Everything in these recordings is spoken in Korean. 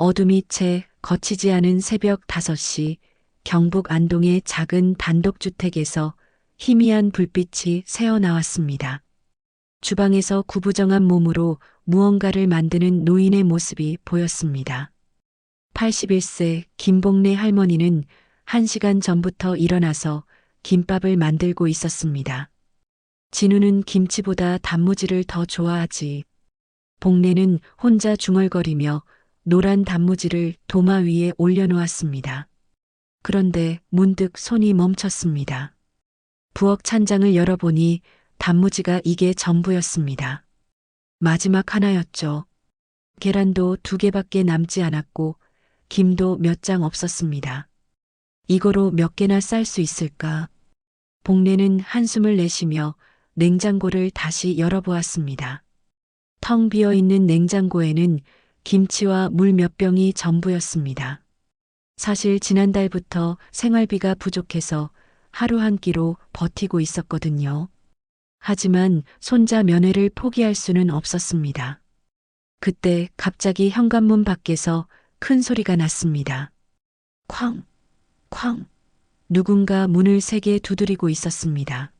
어둠이 채 거치지 않은 새벽 5시 경북 안동의 작은 단독주택에서 희미한 불빛이 새어나왔습니다. 주방에서 구부정한 몸으로 무언가를 만드는 노인의 모습이 보였습니다. 81세 김복래 할머니는 1시간 전부터 일어나서 김밥을 만들고 있었습니다. 진우는 김치보다 단무지를 더 좋아하지. 복래는 혼자 중얼거리며 노란 단무지를 도마 위에 올려놓았습니다. 그런데 문득 손이 멈췄습니다. 부엌 찬장을 열어보니 단무지가 이게 전부였습니다. 마지막 하나였죠. 계란도 2개밖에 남지 않았고 김도 몇 장 없었습니다. 이거로 몇 개나 쌀 수 있을까? 복래는 한숨을 내쉬며 냉장고를 다시 열어보았습니다. 텅 비어있는 냉장고에는 김치와 물 몇 병이 전부였습니다. 사실 지난달부터 생활비가 부족해서 하루 한 끼로 버티고 있었거든요. 하지만 손자 면회를 포기할 수는 없었습니다. 그때 갑자기 현관문 밖에서 큰 소리가 났습니다. 쾅! 쾅! 누군가 문을 세게 두드리고 있었습니다.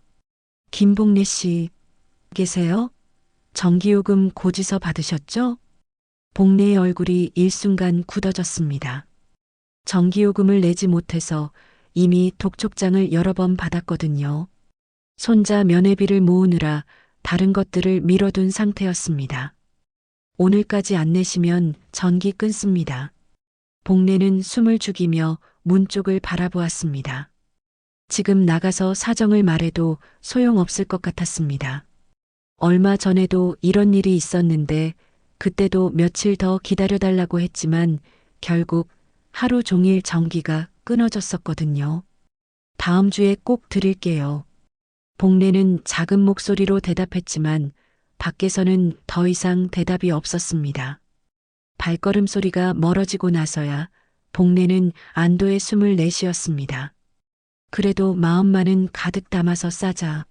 김복래 씨, 계세요? 전기요금 고지서 받으셨죠? 복래의 얼굴이 일순간 굳어졌습니다. 전기요금을 내지 못해서 이미 독촉장을 여러 번 받았거든요. 손자 면회비를 모으느라 다른 것들을 미뤄둔 상태였습니다. 오늘까지 안 내시면 전기 끊습니다. 복래는 숨을 죽이며 문 쪽을 바라보았습니다. 지금 나가서 사정을 말해도 소용없을 것 같았습니다. 얼마 전에도 이런 일이 있었는데 그때도 며칠 더 기다려달라고 했지만 결국 하루 종일 전기가 끊어졌었거든요. 다음 주에 꼭 드릴게요. 복래는 작은 목소리로 대답했지만 밖에서는 더 이상 대답이 없었습니다. 발걸음 소리가 멀어지고 나서야 복래는 안도의 숨을 내쉬었습니다. 그래도 마음만은 가득 담아서 싸자.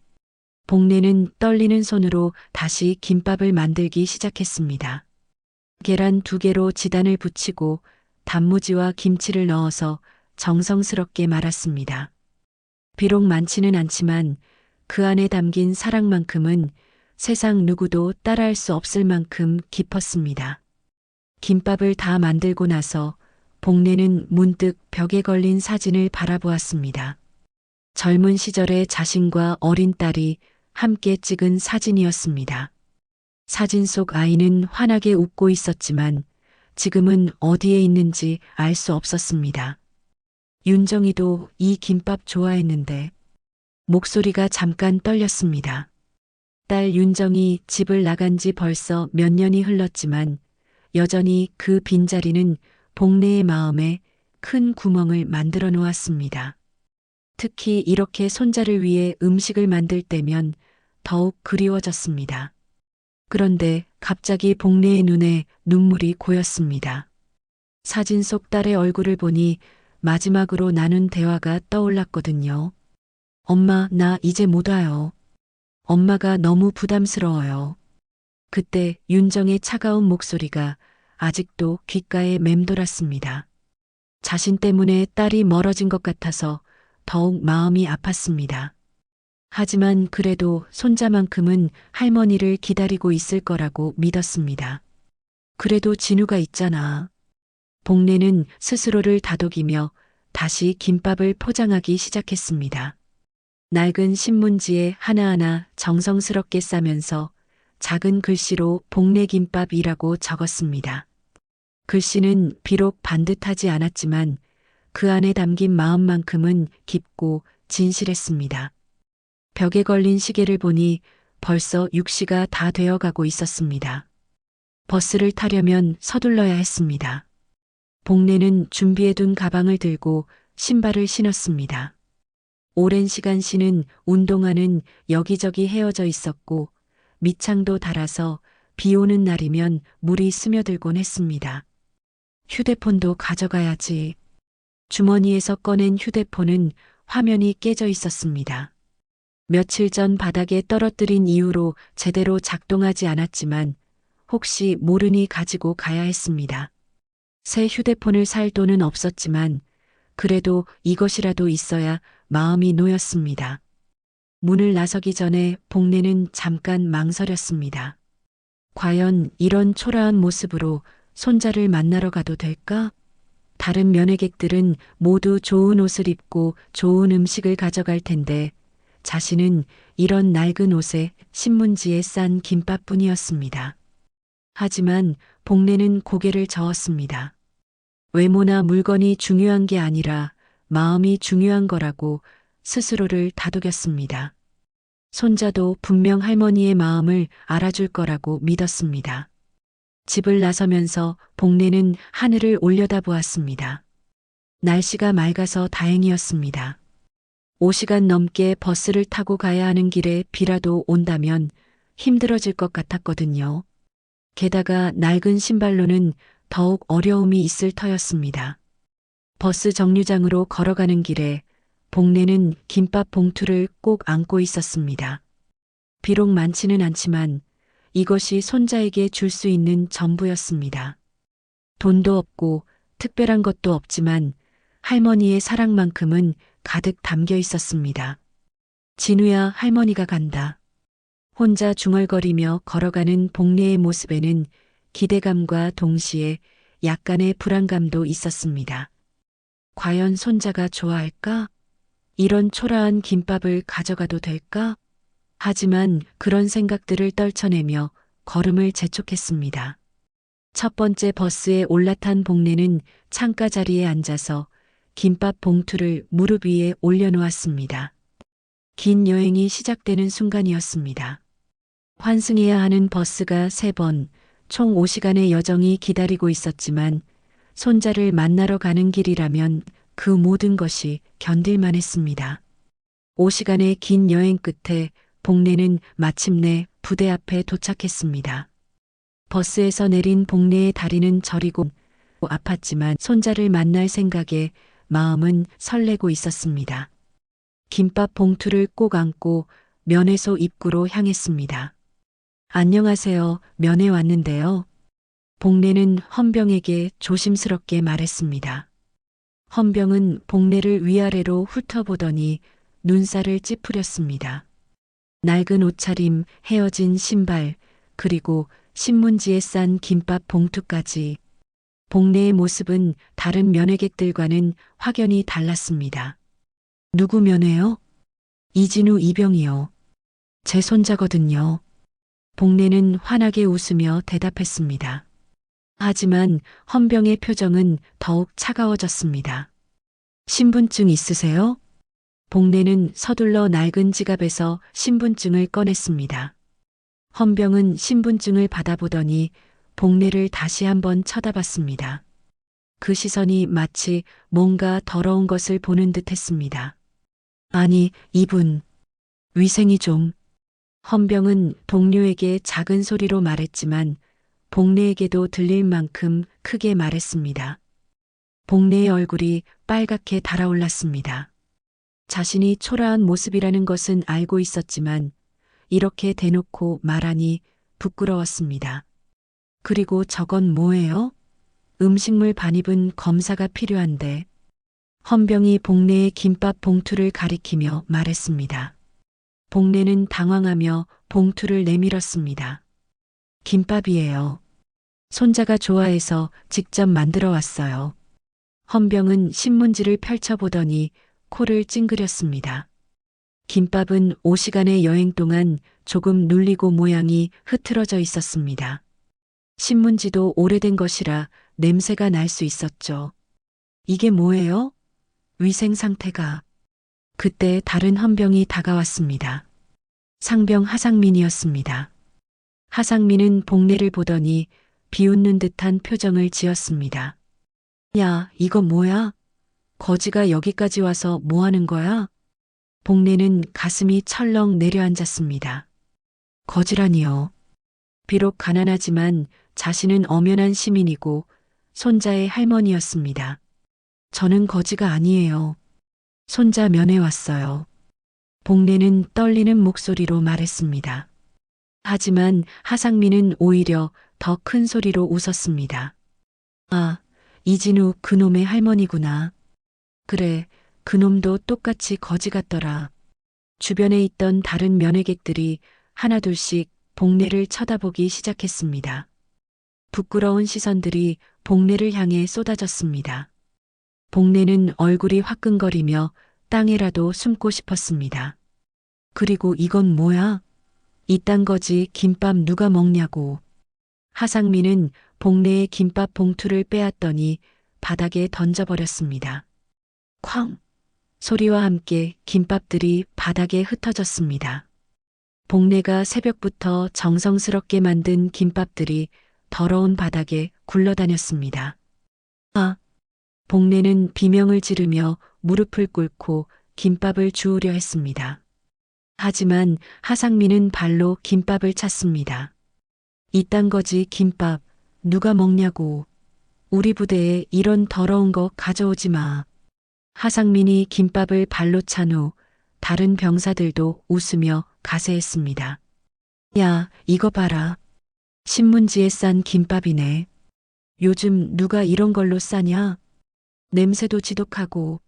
복래는 떨리는 손으로 다시 김밥을 만들기 시작했습니다. 계란 2개로 지단을 붙이고 단무지와 김치를 넣어서 정성스럽게 말았습니다. 비록 많지는 않지만 그 안에 담긴 사랑만큼은 세상 누구도 따라할 수 없을 만큼 깊었습니다. 김밥을 다 만들고 나서 복래는 문득 벽에 걸린 사진을 바라보았습니다. 젊은 시절의 자신과 어린 딸이 함께 찍은 사진이었습니다. 사진 속 아이는 환하게 웃고 있었지만 지금은 어디에 있는지 알 수 없었습니다. 윤정이도 이 김밥 좋아했는데 목소리가 잠깐 떨렸습니다. 딸 윤정이 집을 나간 지 벌써 몇 년이 흘렀지만 여전히 그 빈자리는 복래의 마음에 큰 구멍을 만들어 놓았습니다. 특히 이렇게 손자를 위해 음식을 만들 때면 더욱 그리워졌습니다. 그런데 갑자기 복래의 눈에 눈물이 고였습니다. 사진 속 딸의 얼굴을 보니 마지막으로 나눈 대화가 떠올랐거든요. 엄마, 나 이제 못 와요. 엄마가 너무 부담스러워요. 그때 윤정의 차가운 목소리가 아직도 귓가에 맴돌았습니다. 자신 때문에 딸이 멀어진 것 같아서 더욱 마음이 아팠습니다. 하지만 그래도 손자만큼은 할머니를 기다리고 있을 거라고 믿었습니다. 그래도 진우가 있잖아. 복래는 스스로를 다독이며 다시 김밥을 포장하기 시작했습니다. 낡은 신문지에 하나하나 정성스럽게 싸면서 작은 글씨로 복래 김밥이라고 적었습니다. 글씨는 비록 반듯하지 않았지만 그 안에 담긴 마음만큼은 깊고 진실했습니다. 벽에 걸린 시계를 보니 벌써 6시가 다 되어가고 있었습니다. 버스를 타려면 서둘러야 했습니다. 복래는 준비해둔 가방을 들고 신발을 신었습니다. 오랜 시간 신은 운동화는 여기저기 헤어져 있었고 밑창도 닳아서 비 오는 날이면 물이 스며들곤 했습니다. 휴대폰도 가져가야지. 주머니에서 꺼낸 휴대폰은 화면이 깨져 있었습니다. 며칠 전 바닥에 떨어뜨린 이후로 제대로 작동하지 않았지만 혹시 모르니 가지고 가야 했습니다. 새 휴대폰을 살 돈은 없었지만 그래도 이것이라도 있어야 마음이 놓였습니다. 문을 나서기 전에 복내는 잠깐 망설였습니다. 과연 이런 초라한 모습으로 손자를 만나러 가도 될까? 다른 면회객들은 모두 좋은 옷을 입고 좋은 음식을 가져갈 텐데 자신은 이런 낡은 옷에 신문지에 싼 김밥뿐이었습니다. 하지만 복내는 고개를 저었습니다. 외모나 물건이 중요한 게 아니라 마음이 중요한 거라고 스스로를 다독였습니다. 손자도 분명 할머니의 마음을 알아줄 거라고 믿었습니다. 집을 나서면서 복내는 하늘을 올려다보았습니다. 날씨가 맑아서 다행이었습니다. 5시간 넘게 버스를 타고 가야 하는 길에 비라도 온다면 힘들어질 것 같았거든요. 게다가 낡은 신발로는 더욱 어려움이 있을 터였습니다. 버스 정류장으로 걸어가는 길에 복내는 김밥 봉투를 꼭 안고 있었습니다. 비록 많지는 않지만 이것이 손자에게 줄 수 있는 전부였습니다. 돈도 없고 특별한 것도 없지만 할머니의 사랑만큼은 가득 담겨 있었습니다. 진우야, 할머니가 간다. 혼자 중얼거리며 걸어가는 복내의 모습에는 기대감과 동시에 약간의 불안감도 있었습니다. 과연 손자가 좋아할까? 이런 초라한 김밥을 가져가도 될까? 하지만 그런 생각들을 떨쳐내며 걸음을 재촉했습니다. 첫 번째 버스에 올라탄 복내는 창가 자리에 앉아서 김밥 봉투를 무릎 위에 올려놓았습니다. 긴 여행이 시작되는 순간이었습니다. 환승해야 하는 버스가 3번, 총 5시간의 여정이 기다리고 있었지만 손자를 만나러 가는 길이라면 그 모든 것이 견딜만 했습니다. 5시간의 긴 여행 끝에 복내는 마침내 부대 앞에 도착했습니다. 버스에서 내린 복내의 다리는 저리고 아팠지만 손자를 만날 생각에 마음은 설레고 있었습니다. 김밥 봉투를 꼭 안고 면회소 입구로 향했습니다. 안녕하세요. 면회 왔는데요. 복내는 헌병에게 조심스럽게 말했습니다. 헌병은 복내를 위아래로 훑어보더니 눈살을 찌푸렸습니다. 낡은 옷차림, 헤어진 신발, 그리고 신문지에 싼 김밥 봉투까지 복내의 모습은 다른 면회객들과는 확연히 달랐습니다. 누구 면회요? 이진우 이병이요. 제 손자거든요. 복내는 환하게 웃으며 대답했습니다. 하지만 헌병의 표정은 더욱 차가워졌습니다. 신분증 있으세요? 복내는 서둘러 낡은 지갑에서 신분증을 꺼냈습니다. 헌병은 신분증을 받아보더니 복내를 다시 한번 쳐다봤습니다. 그 시선이 마치 뭔가 더러운 것을 보는 듯 했습니다. 아니, 이분, 위생이 좀. 헌병은 동료에게 작은 소리로 말했지만 복내에게도 들릴 만큼 크게 말했습니다. 복내의 얼굴이 빨갛게 달아올랐습니다. 자신이 초라한 모습이라는 것은 알고 있었지만 이렇게 대놓고 말하니 부끄러웠습니다. 그리고 저건 뭐예요? 음식물 반입은 검사가 필요한데. 헌병이 복내의 김밥 봉투를 가리키며 말했습니다. 복내는 당황하며 봉투를 내밀었습니다. 김밥이에요. 손자가 좋아해서 직접 만들어 왔어요. 헌병은 신문지를 펼쳐보더니 코를 찡그렸습니다. 김밥은 5시간의 여행 동안 조금 눌리고 모양이 흐트러져 있었습니다. 신문지도 오래된 것이라 냄새가 날 수 있었죠. 이게 뭐예요? 위생 상태가. 그때 다른 헌병이 다가왔습니다. 상병 하상민이었습니다. 하상민은 복내를 보더니 비웃는 듯한 표정을 지었습니다. 야, 이거 뭐야? 거지가 여기까지 와서 뭐 하는 거야? 복내는 가슴이 철렁 내려앉았습니다. 거지라니요. 비록 가난하지만 자신은 엄연한 시민이고 손자의 할머니였습니다. 저는 거지가 아니에요. 손자 면회 왔어요. 복내는 떨리는 목소리로 말했습니다. 하지만 하상민은 오히려 더 큰 소리로 웃었습니다. 아, 이진우 그놈의 할머니구나. 그래, 그놈도 똑같이 거지 같더라. 주변에 있던 다른 면회객들이 하나둘씩 복례를 쳐다보기 시작했습니다. 부끄러운 시선들이 복례를 향해 쏟아졌습니다. 복례는 얼굴이 화끈거리며 땅에라도 숨고 싶었습니다. 그리고 이건 뭐야? 이딴 거지 김밥 누가 먹냐고. 하상민은 복례의 김밥 봉투를 빼앗더니 바닥에 던져버렸습니다. 쾅! 소리와 함께 김밥들이 바닥에 흩어졌습니다. 복례가 새벽부터 정성스럽게 만든 김밥들이 더러운 바닥에 굴러다녔습니다. 아! 복례는 비명을 지르며 무릎을 꿇고 김밥을 주우려 했습니다. 하지만 하상민은 발로 김밥을 찼습니다. 이딴 거지 김밥 누가 먹냐고. 우리 부대에 이런 더러운 거 가져오지 마. 하상민이 김밥을 발로 찬 후 다른 병사들도 웃으며 가세했습니다. 야, 이거 봐라. 신문지에 싼 김밥이네. 요즘 누가 이런 걸로 싸냐? 냄새도 지독하고.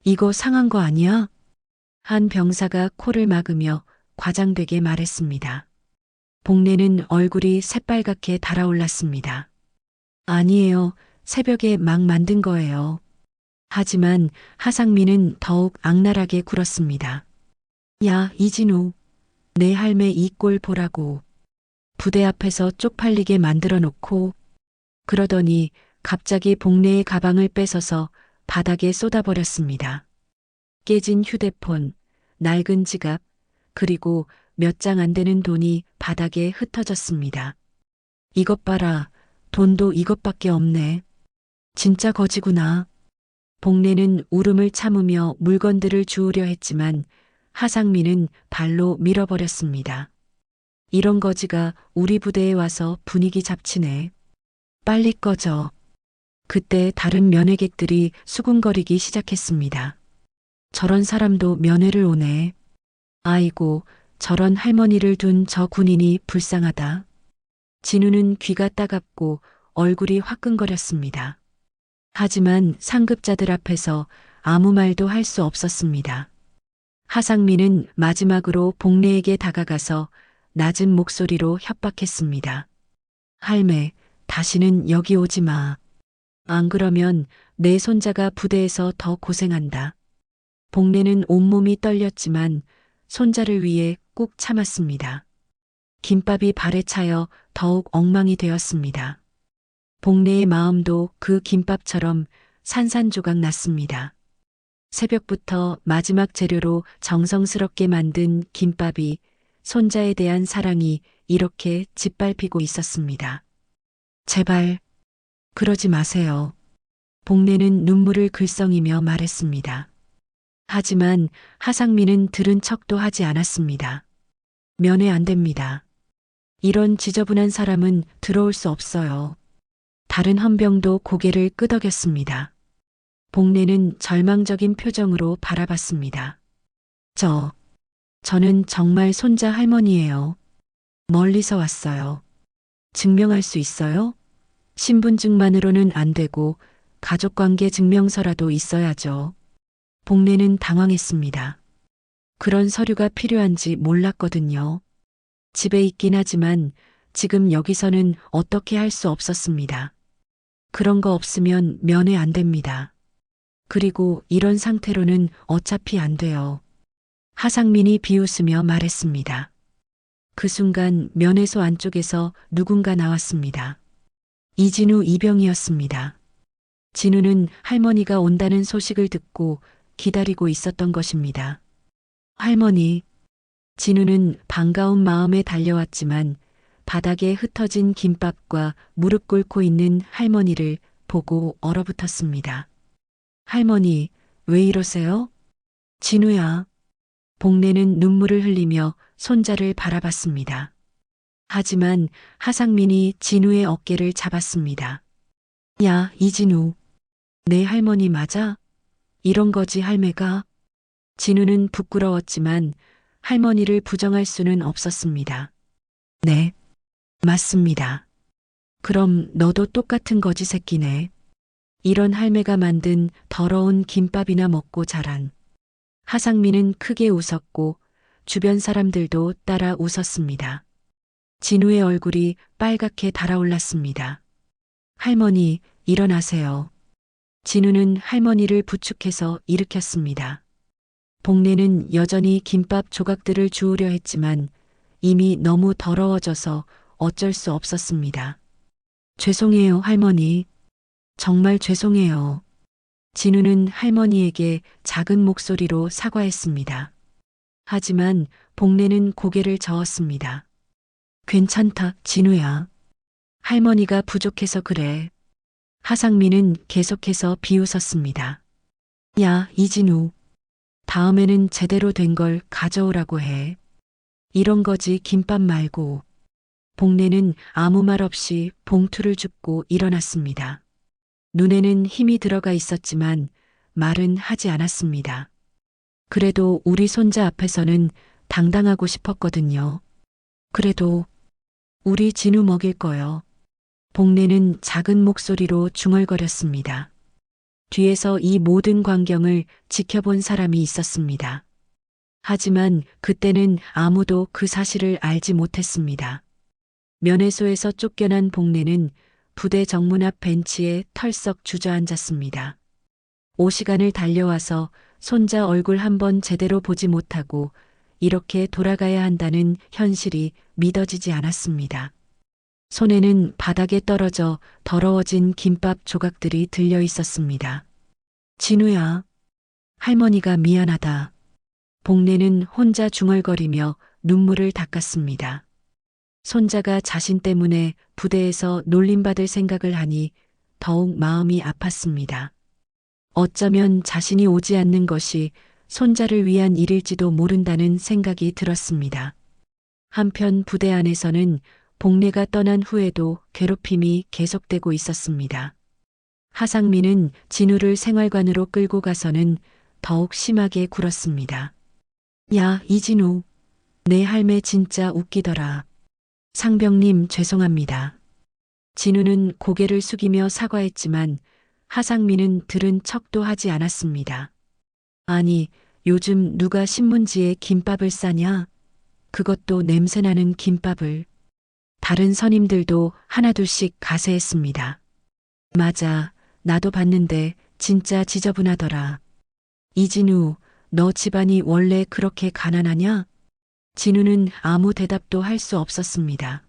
이거 상한 거 아니야? 한 병사가 코를 막으며 과장되게 말했습니다. 복례는 얼굴이 새빨갛게 달아올랐습니다. 아니에요. 새벽에 막 만든 거예요. 하지만 하상민은 더욱 악랄하게 굴었습니다. 야, 이진우. 내 할매 이 꼴 보라고. 부대 앞에서 쪽팔리게 만들어 놓고. 그러더니 갑자기 복례의 가방을 뺏어서 바닥에 쏟아버렸습니다. 깨진 휴대폰, 낡은 지갑, 그리고 몇 장 안 되는 돈이 바닥에 흩어졌습니다. 이것 봐라. 돈도 이것밖에 없네. 진짜 거지구나. 복례는 울음을 참으며 물건들을 주우려 했지만 하상민은 발로 밀어버렸습니다. 이런 거지가 우리 부대에 와서 분위기 잡치네. 빨리 꺼져. 그때 다른 면회객들이 수군거리기 시작했습니다. 저런 사람도 면회를 오네. 아이고, 저런 할머니를 둔 저 군인이 불쌍하다. 진우는 귀가 따갑고 얼굴이 화끈거렸습니다. 하지만 상급자들 앞에서 아무 말도 할 수 없었습니다. 하상민은 마지막으로 복례에게 다가가서 낮은 목소리로 협박했습니다. 할매, 다시는 여기 오지 마. 안 그러면 내 손자가 부대에서 더 고생한다. 복례는 온몸이 떨렸지만 손자를 위해 꾹 참았습니다. 김밥이 발에 차여 더욱 엉망이 되었습니다. 복례의 마음도 그 김밥처럼 산산조각 났습니다. 새벽부터 마지막 재료로 정성스럽게 만든 김밥이 손자에 대한 사랑이 이렇게 짓밟히고 있었습니다. 제발, 그러지 마세요. 복례는 눈물을 글썽이며 말했습니다. 하지만 하상민은 들은 척도 하지 않았습니다. 면회 안 됩니다. 이런 지저분한 사람은 들어올 수 없어요. 다른 헌병도 고개를 끄덕였습니다. 복례는 절망적인 표정으로 바라봤습니다. 저는 정말 손자 할머니예요. 멀리서 왔어요. 증명할 수 있어요? 신분증만으로는 안 되고 가족관계 증명서라도 있어야죠. 복례는 당황했습니다. 그런 서류가 필요한지 몰랐거든요. 집에 있긴 하지만 지금 여기서는 어떻게 할 수 없었습니다. 그런 거 없으면 면회 안 됩니다. 그리고 이런 상태로는 어차피 안 돼요. 하상민이 비웃으며 말했습니다. 그 순간 면회소 안쪽에서 누군가 나왔습니다. 이진우 이병이었습니다. 진우는 할머니가 온다는 소식을 듣고 기다리고 있었던 것입니다. 할머니. 진우는 반가운 마음에 달려왔지만 바닥에 흩어진 김밥과 무릎 꿇고 있는 할머니를 보고 얼어붙었습니다. 할머니, 왜 이러세요? 진우야. 복례는 눈물을 흘리며 손자를 바라봤습니다. 하지만 하상민이 진우의 어깨를 잡았습니다. 야, 이진우. 내 할머니 맞아? 이런 거지 할매가? 진우는 부끄러웠지만 할머니를 부정할 수는 없었습니다. 네, 맞습니다. 그럼 너도 똑같은 거지 새끼네. 이런 할매가 만든 더러운 김밥이나 먹고 자란. 하상민은 크게 웃었고 주변 사람들도 따라 웃었습니다. 진우의 얼굴이 빨갛게 달아올랐습니다. 할머니, 일어나세요. 진우는 할머니를 부축해서 일으켰습니다. 복례는 여전히 김밥 조각들을 주우려 했지만 이미 너무 더러워져서 어쩔 수 없었습니다. 죄송해요, 할머니. 정말 죄송해요. 진우는 할머니에게 작은 목소리로 사과했습니다. 하지만 복례는 고개를 저었습니다. 괜찮다, 진우야. 할머니가 부족해서 그래. 하상민은 계속해서 비웃었습니다. 야, 이진우. 다음에는 제대로 된 걸 가져오라고 해. 이런 거지 김밥 말고. 복례는 아무 말 없이 봉투를 줍고 일어났습니다. 눈에는 힘이 들어가 있었지만 말은 하지 않았습니다. 그래도 우리 손자 앞에서는 당당하고 싶었거든요. 그래도 우리 진우 먹일 거요. 복례는 작은 목소리로 중얼거렸습니다. 뒤에서 이 모든 광경을 지켜본 사람이 있었습니다. 하지만 그때는 아무도 그 사실을 알지 못했습니다. 면회소에서 쫓겨난 복례는 부대 정문 앞 벤치에 털썩 주저앉았습니다. 5시간을 달려와서 손자 얼굴 한번 제대로 보지 못하고 이렇게 돌아가야 한다는 현실이 믿어지지 않았습니다. 손에는 바닥에 떨어져 더러워진 김밥 조각들이 들려 있었습니다. 진우야, 할머니가 미안하다. 복례는 혼자 중얼거리며 눈물을 닦았습니다. 손자가 자신 때문에 부대에서 놀림받을 생각을 하니 더욱 마음이 아팠습니다. 어쩌면 자신이 오지 않는 것이 손자를 위한 일일지도 모른다는 생각이 들었습니다. 한편 부대 안에서는 복례가 떠난 후에도 괴롭힘이 계속되고 있었습니다. 하상민은 진우를 생활관으로 끌고 가서는 더욱 심하게 굴었습니다. 야, 이진우. 내 할매 진짜 웃기더라. 상병님 죄송합니다. 진우는 고개를 숙이며 사과했지만 하상민은 들은 척도 하지 않았습니다. 아니, 요즘 누가 신문지에 김밥을 싸냐? 그것도 냄새나는 김밥을. 다른 선임들도 하나둘씩 가세했습니다. 맞아, 나도 봤는데 진짜 지저분하더라. 이진우, 너 집안이 원래 그렇게 가난하냐? 진우는 아무 대답도 할 수 없었습니다.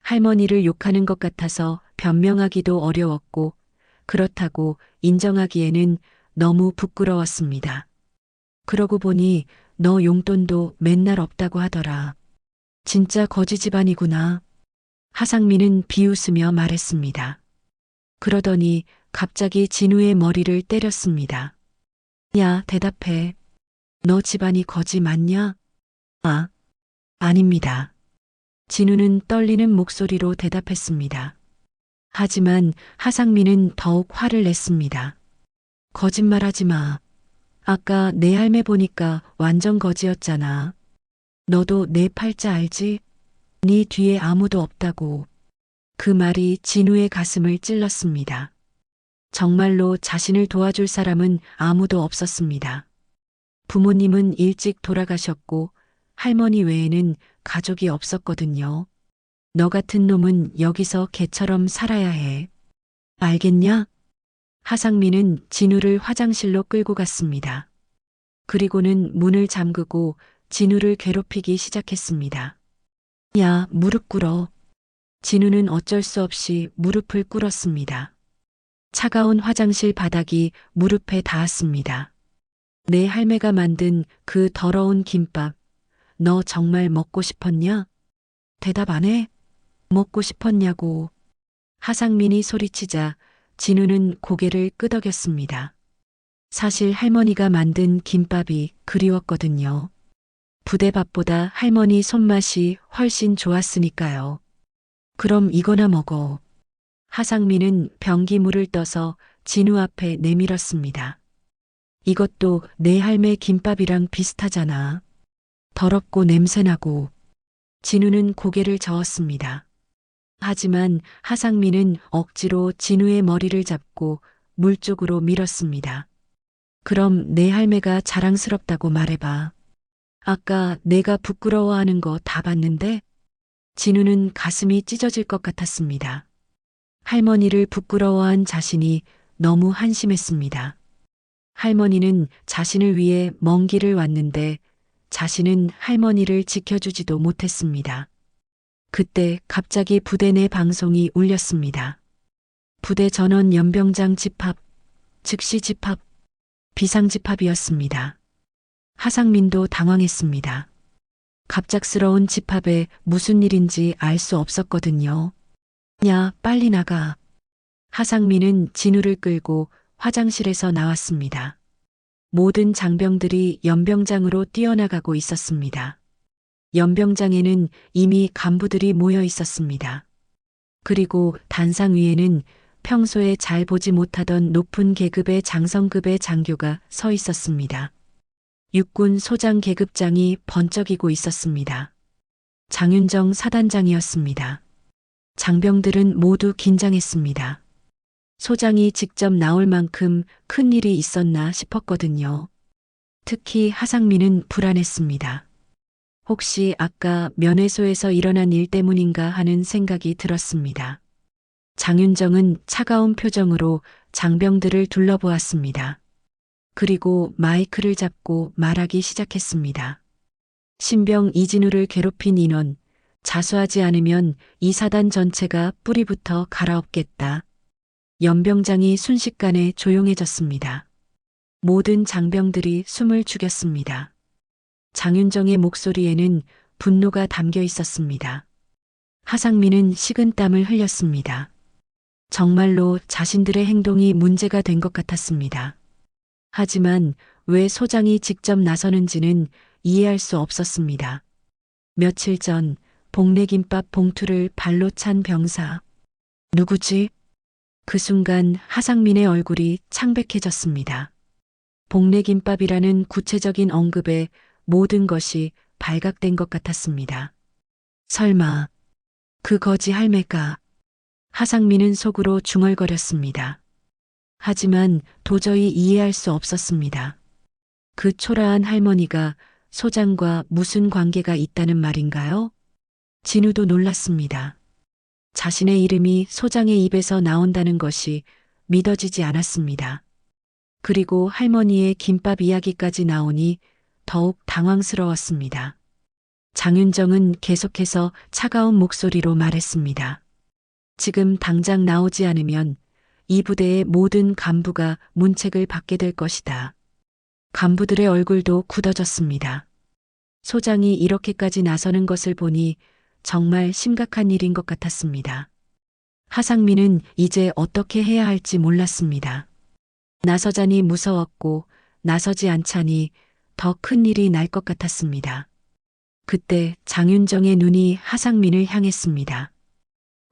할머니를 욕하는 것 같아서 변명하기도 어려웠고 그렇다고 인정하기에는 너무 부끄러웠습니다. 그러고 보니 너 용돈도 맨날 없다고 하더라. 진짜 거지 집안이구나. 하상민은 비웃으며 말했습니다. 그러더니 갑자기 진우의 머리를 때렸습니다. 야, 대답해. 너 집안이 거지 맞냐? 아, 아닙니다. 진우는 떨리는 목소리로 대답했습니다. 하지만 하상민은 더욱 화를 냈습니다. 거짓말하지 마. 아까 내 할매 보니까 완전 거지였잖아. 너도 내 팔자 알지? 네 뒤에 아무도 없다고. 그 말이 진우의 가슴을 찔렀습니다. 정말로 자신을 도와줄 사람은 아무도 없었습니다. 부모님은 일찍 돌아가셨고 할머니 외에는 가족이 없었거든요. 너 같은 놈은 여기서 개처럼 살아야 해. 알겠냐? 하상민은 진우를 화장실로 끌고 갔습니다. 그리고는 문을 잠그고 진우를 괴롭히기 시작했습니다. 야, 무릎 꿇어. 진우는 어쩔 수 없이 무릎을 꿇었습니다. 차가운 화장실 바닥이 무릎에 닿았습니다. 내 할매가 만든 그 더러운 김밥, 너 정말 먹고 싶었냐? 대답 안 해? 먹고 싶었냐고. 하상민이 소리치자 진우는 고개를 끄덕였습니다. 사실 할머니가 만든 김밥이 그리웠거든요. 부대밥보다 할머니 손맛이 훨씬 좋았으니까요. 그럼 이거나 먹어. 하상민은 변기물을 떠서 진우 앞에 내밀었습니다. 이것도 내 할매 김밥이랑 비슷하잖아. 더럽고 냄새나고. 진우는 고개를 저었습니다. 하지만 하상민은 억지로 진우의 머리를 잡고 물 쪽으로 밀었습니다. 그럼 내 할매가 자랑스럽다고 말해봐. 아까 내가 부끄러워하는 거 다 봤는데? 진우는 가슴이 찢어질 것 같았습니다. 할머니를 부끄러워한 자신이 너무 한심했습니다. 할머니는 자신을 위해 먼 길을 왔는데 자신은 할머니를 지켜주지도 못했습니다. 그때 갑자기 부대 내 방송이 울렸습니다. 부대 전원 연병장 집합, 즉시 집합, 비상집합이었습니다. 하상민도 당황했습니다. 갑작스러운 집합에 무슨 일인지 알 수 없었거든요. 야, 빨리 나가. 하상민은 진우를 끌고 화장실에서 나왔습니다. 모든 장병들이 연병장으로 뛰어나가고 있었습니다. 연병장에는 이미 간부들이 모여 있었습니다. 그리고 단상 위에는 평소에 잘 보지 못하던 높은 계급의 장성급의 장교가 서 있었습니다. 육군 소장 계급장이 번쩍이고 있었습니다. 장윤정 사단장이었습니다. 장병들은 모두 긴장했습니다. 소장이 직접 나올 만큼 큰 일이 있었나 싶었거든요. 특히 하상민은 불안했습니다. 혹시 아까 면회소에서 일어난 일 때문인가 하는 생각이 들었습니다. 장윤정은 차가운 표정으로 장병들을 둘러보았습니다. 그리고 마이크를 잡고 말하기 시작했습니다. 신병 이진우를 괴롭힌 인원, 자수하지 않으면 이 사단 전체가 뿌리부터 갈아엎겠다. 연병장이 순식간에 조용해졌습니다. 모든 장병들이 숨을 죽였습니다. 장윤정의 목소리에는 분노가 담겨 있었습니다. 하상민은 식은땀을 흘렸습니다. 정말로 자신들의 행동이 문제가 된 것 같았습니다. 하지만 왜 소장이 직접 나서는지는 이해할 수 없었습니다. 며칠 전 복내김밥 봉투를 발로 찬 병사. 누구지? 그 순간 하상민의 얼굴이 창백해졌습니다. 복내김밥이라는 구체적인 언급에 모든 것이 발각된 것 같았습니다. 설마 그 거지 할매가. 하상민은 속으로 중얼거렸습니다. 하지만 도저히 이해할 수 없었습니다. 그 초라한 할머니가 소장과 무슨 관계가 있다는 말인가요? 진우도 놀랐습니다. 자신의 이름이 소장의 입에서 나온다는 것이 믿어지지 않았습니다. 그리고 할머니의 김밥 이야기까지 나오니 더욱 당황스러웠습니다. 장윤정은 계속해서 차가운 목소리로 말했습니다. 지금 당장 나오지 않으면 이 부대의 모든 간부가 문책을 받게 될 것이다. 간부들의 얼굴도 굳어졌습니다. 소장이 이렇게까지 나서는 것을 보니 정말 심각한 일인 것 같았습니다. 하상민은 이제 어떻게 해야 할지 몰랐습니다. 나서자니 무서웠고 나서지 않자니 더 큰 일이 날 것 같았습니다. 그때 장윤정의 눈이 하상민을 향했습니다.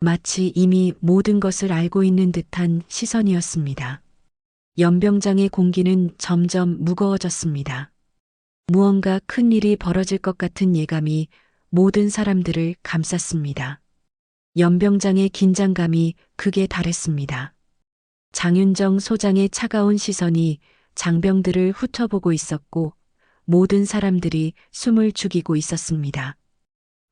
마치 이미 모든 것을 알고 있는 듯한 시선이었습니다. 연병장의 공기는 점점 무거워졌습니다. 무언가 큰 일이 벌어질 것 같은 예감이 모든 사람들을 감쌌습니다. 연병장의 긴장감이 극에 달했습니다. 장윤정 소장의 차가운 시선이 장병들을 훑어보고 있었고 모든 사람들이 숨을 죽이고 있었습니다.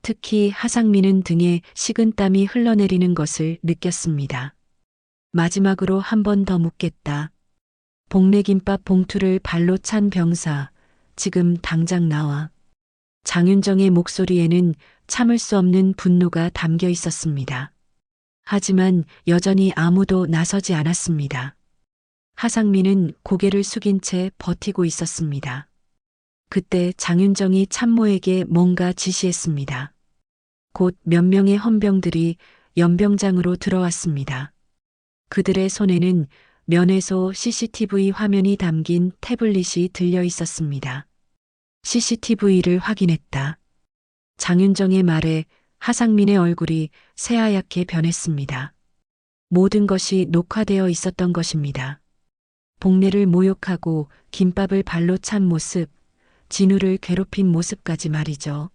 특히 하상민은 등에 식은땀이 흘러내리는 것을 느꼈습니다. 마지막으로 한 번 더 묻겠다. 복내김밥 봉투를 발로 찬 병사, 지금 당장 나와. 장윤정의 목소리에는 참을 수 없는 분노가 담겨 있었습니다. 하지만 여전히 아무도 나서지 않았습니다. 하상민은 고개를 숙인 채 버티고 있었습니다. 그때 장윤정이 참모에게 뭔가 지시했습니다. 곧 몇 명의 헌병들이 연병장으로 들어왔습니다. 그들의 손에는 면회소 CCTV 화면이 담긴 태블릿이 들려 있었습니다. CCTV를 확인했다. 장윤정의 말에 하상민의 얼굴이 새하얗게 변했습니다. 모든 것이 녹화되어 있었던 것입니다. 복내를 모욕하고 김밥을 발로 찬 모습, 진우를 괴롭힌 모습까지 말이죠.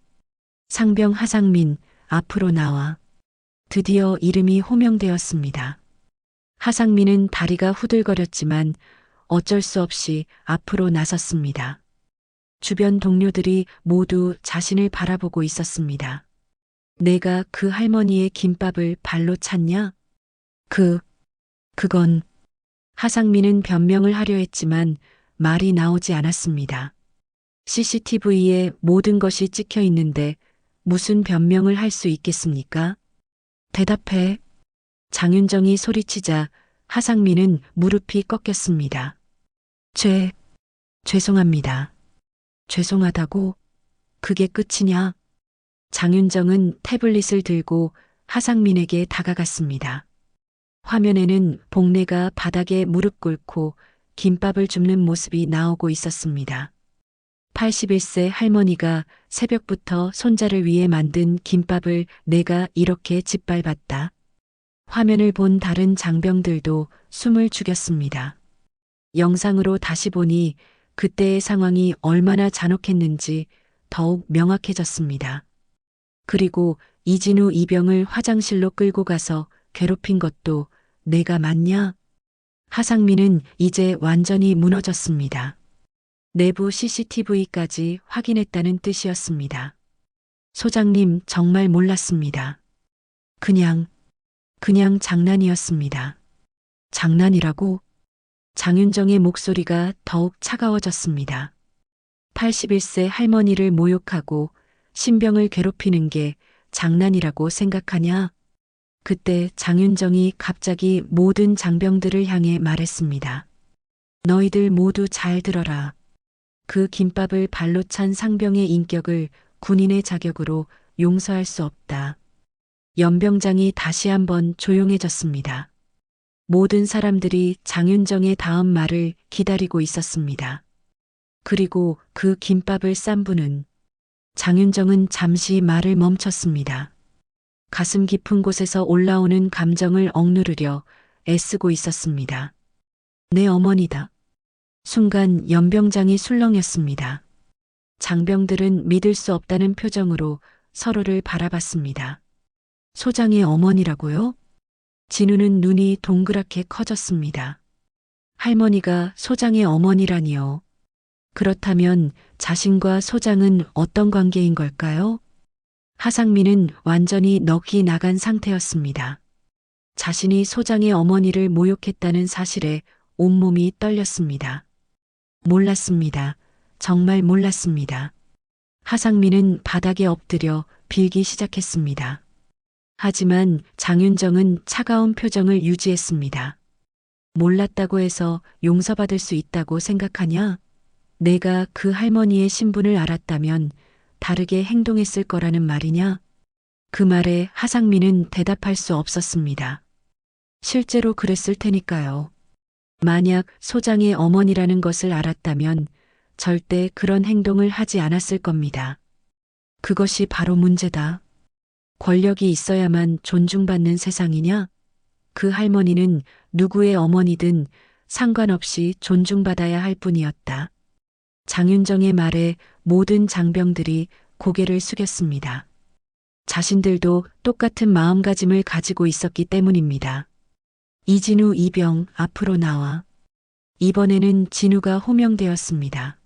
상병 하상민, 앞으로 나와. 드디어 이름이 호명되었습니다. 하상민은 다리가 후들거렸지만 어쩔 수 없이 앞으로 나섰습니다. 주변 동료들이 모두 자신을 바라보고 있었습니다. 내가 그 할머니의 김밥을 발로 찼냐? 그건 하상민은 변명을 하려 했지만 말이 나오지 않았습니다. CCTV에 모든 것이 찍혀 있는데 무슨 변명을 할 수 있겠습니까? 대답해. 장윤정이 소리치자 하상민은 무릎이 꺾였습니다. 죄송합니다. 죄송하다고? 그게 끝이냐? 장윤정은 태블릿을 들고 하상민에게 다가갔습니다. 화면에는 복례가 바닥에 무릎 꿇고 김밥을 줍는 모습이 나오고 있었습니다. 81세 할머니가 새벽부터 손자를 위해 만든 김밥을 내가 이렇게 짓밟았다. 화면을 본 다른 장병들도 숨을 죽였습니다. 영상으로 다시 보니 그때의 상황이 얼마나 잔혹했는지 더욱 명확해졌습니다. 그리고 이진우 이병을 화장실로 끌고 가서 괴롭힌 것도 내가 맞냐? 하상민은 이제 완전히 무너졌습니다. 내부 CCTV까지 확인했다는 뜻이었습니다. 소장님, 정말 몰랐습니다. 그냥 장난이었습니다. 장난이라고? 장윤정의 목소리가 더욱 차가워졌습니다. 81세 할머니를 모욕하고 신병을 괴롭히는 게 장난이라고 생각하냐? 그때 장윤정이 갑자기 모든 장병들을 향해 말했습니다. 너희들 모두 잘 들어라. 그 김밥을 발로 찬 상병의 인격을 군인의 자격으로 용서할 수 없다. 연병장이 다시 한번 조용해졌습니다. 모든 사람들이 장윤정의 다음 말을 기다리고 있었습니다. 그리고 그 김밥을 싼 분은 장윤정은 잠시 말을 멈췄습니다. 가슴 깊은 곳에서 올라오는 감정을 억누르려 애쓰고 있었습니다. 내 어머니다. 순간 연병장이 술렁였습니다. 장병들은 믿을 수 없다는 표정으로 서로를 바라봤습니다. 소장의 어머니라고요? 진우는 눈이 동그랗게 커졌습니다. 할머니가 소장의 어머니라니요. 그렇다면 자신과 소장은 어떤 관계인 걸까요? 하상민은 완전히 넋이 나간 상태였습니다. 자신이 소장의 어머니를 모욕했다는 사실에 온몸이 떨렸습니다. 몰랐습니다. 정말 몰랐습니다. 하상민은 바닥에 엎드려 빌기 시작했습니다. 하지만 장윤정은 차가운 표정을 유지했습니다. 몰랐다고 해서 용서받을 수 있다고 생각하냐? 내가 그 할머니의 신분을 알았다면 다르게 행동했을 거라는 말이냐? 그 말에 하상민은 대답할 수 없었습니다. 실제로 그랬을 테니까요. 만약 소장의 어머니라는 것을 알았다면 절대 그런 행동을 하지 않았을 겁니다. 그것이 바로 문제다. 권력이 있어야만 존중받는 세상이냐? 그 할머니는 누구의 어머니든 상관없이 존중받아야 할 뿐이었다. 장윤정의 말에 모든 장병들이 고개를 숙였습니다. 자신들도 똑같은 마음가짐을 가지고 있었기 때문입니다. 이진우 이병, 앞으로 나와. 이번에는 진우가 호명되었습니다.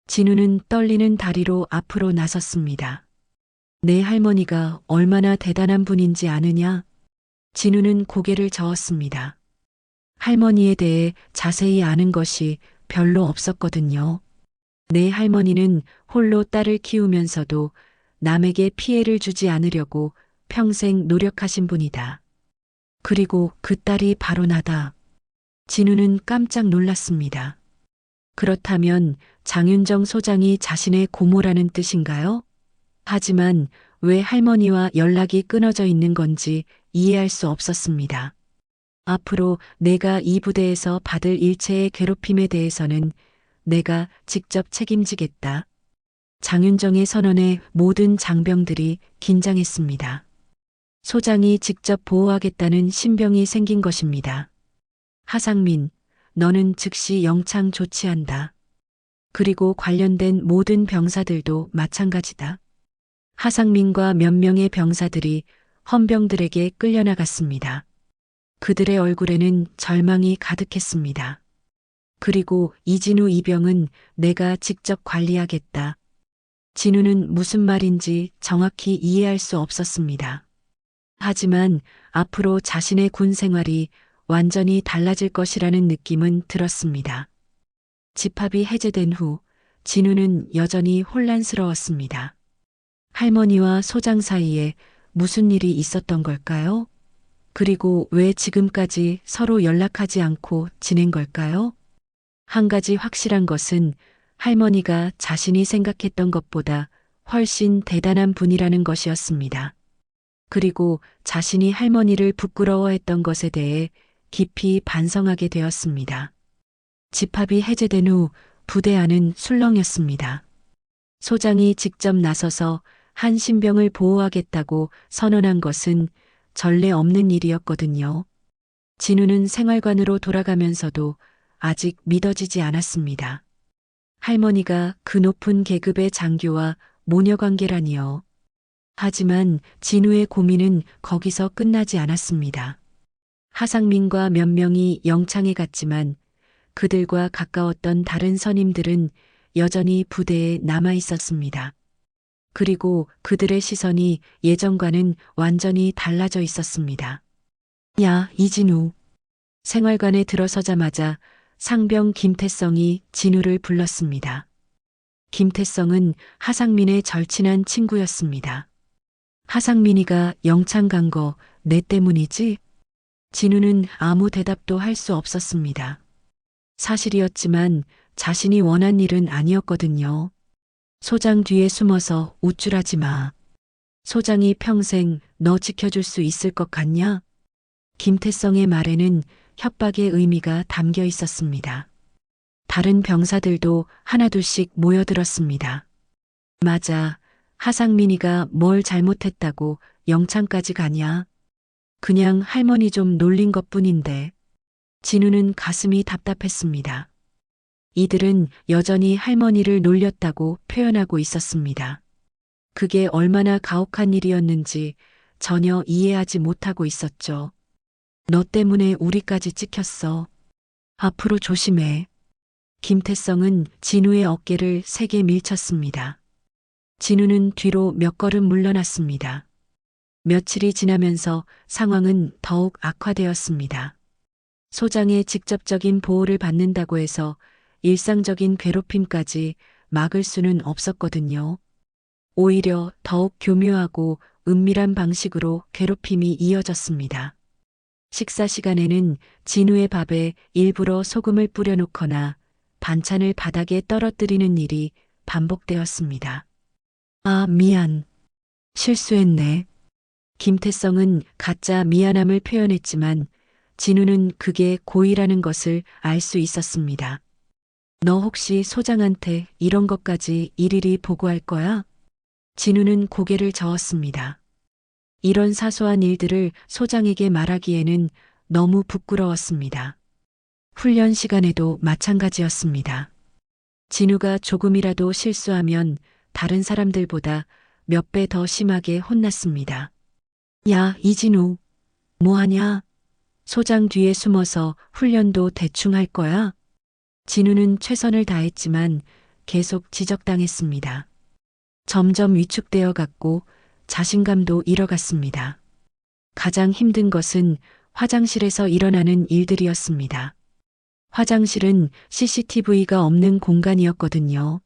진우는 떨리는 다리로 앞으로 나섰습니다. 내 할머니가 얼마나 대단한 분인지 아느냐? 진우는 고개를 저었습니다. 할머니에 대해 자세히 아는 것이 별로 없었거든요. 내 할머니는 홀로 딸을 키우면서도 남에게 피해를 주지 않으려고 평생 노력하신 분이다. 그리고 그 딸이 바로 나다. 진우는 깜짝 놀랐습니다. 그렇다면 장윤정 소장이 자신의 고모라는 뜻인가요? 하지만 왜 할머니와 연락이 끊어져 있는 건지 이해할 수 없었습니다. 앞으로 내가 이 부대에서 받을 일체의 괴롭힘에 대해서는 내가 직접 책임지겠다. 장윤정의 선언에 모든 장병들이 긴장했습니다. 소장이 직접 보호하겠다는 신병이 생긴 것입니다. 하상민, 너는 즉시 영창 조치한다. 그리고 관련된 모든 병사들도 마찬가지다. 하상민과 몇 명의 병사들이 헌병들에게 끌려나갔습니다. 그들의 얼굴에는 절망이 가득했습니다. 그리고 이진우 이병은 내가 직접 관리하겠다. 진우는 무슨 말인지 정확히 이해할 수 없었습니다. 하지만 앞으로 자신의 군 생활이 완전히 달라질 것이라는 느낌은 들었습니다. 집합이 해제된 후 진우는 여전히 혼란스러웠습니다. 할머니와 소장 사이에 무슨 일이 있었던 걸까요? 그리고 왜 지금까지 서로 연락하지 않고 지낸 걸까요? 한 가지 확실한 것은 할머니가 자신이 생각했던 것보다 훨씬 대단한 분이라는 것이었습니다. 그리고 자신이 할머니를 부끄러워했던 것에 대해 깊이 반성하게 되었습니다. 집합이 해제된 후 부대 안은 술렁였습니다. 소장이 직접 나서서 한 신병을 보호하겠다고 선언한 것은 전례 없는 일이었거든요. 진우는 생활관으로 돌아가면서도 아직 믿어지지 않았습니다. 할머니가 그 높은 계급의 장교와 모녀 관계라니요. 하지만 진우의 고민은 거기서 끝나지 않았습니다. 하상민과 몇 명이 영창에 갔지만 그들과 가까웠던 다른 선임들은 여전히 부대에 남아 있었습니다. 그리고 그들의 시선이 예전과는 완전히 달라져 있었습니다. 야, 이진우. 생활관에 들어서자마자 상병 김태성이 진우를 불렀습니다. 김태성은 하상민의 절친한 친구였습니다. 하상민이가 영창 간 거 내 때문이지? 진우는 아무 대답도 할 수 없었습니다. 사실이었지만 자신이 원한 일은 아니었거든요. 소장 뒤에 숨어서 우쭐하지 마. 소장이 평생 너 지켜줄 수 있을 것 같냐? 김태성의 말에는 협박의 의미가 담겨 있었습니다. 다른 병사들도 하나둘씩 모여들었습니다. 맞아. 하상민이가 뭘 잘못했다고 영창까지 가냐? 그냥 할머니 좀 놀린 것뿐인데. 진우는 가슴이 답답했습니다. 이들은 여전히 할머니를 놀렸다고 표현하고 있었습니다. 그게 얼마나 가혹한 일이었는지 전혀 이해하지 못하고 있었죠. 너 때문에 우리까지 찍혔어. 앞으로 조심해. 김태성은 진우의 어깨를 세게 밀쳤습니다. 진우는 뒤로 몇 걸음 물러났습니다. 며칠이 지나면서 상황은 더욱 악화되었습니다. 소장의 직접적인 보호를 받는다고 해서 일상적인 괴롭힘까지 막을 수는 없었거든요. 오히려 더욱 교묘하고 은밀한 방식으로 괴롭힘이 이어졌습니다. 식사 시간에는 진우의 밥에 일부러 소금을 뿌려놓거나 반찬을 바닥에 떨어뜨리는 일이 반복되었습니다. 아, 미안. 실수했네. 김태성은 가짜 미안함을 표현했지만 진우는 그게 고의라는 것을 알 수 있었습니다. 너 혹시 소장한테 이런 것까지 일일이 보고할 거야? 진우는 고개를 저었습니다. 이런 사소한 일들을 소장에게 말하기에는 너무 부끄러웠습니다. 훈련 시간에도 마찬가지였습니다. 진우가 조금이라도 실수하면 다른 사람들보다 몇 배 더 심하게 혼났습니다. 야, 이진우. 뭐하냐? 소장 뒤에 숨어서 훈련도 대충 할 거야? 진우는 최선을 다했지만 계속 지적당했습니다. 점점 위축되어 갔고 자신감도 잃어갔습니다. 가장 힘든 것은 화장실에서 일어나는 일들이었습니다. 화장실은 CCTV가 없는 공간이었거든요.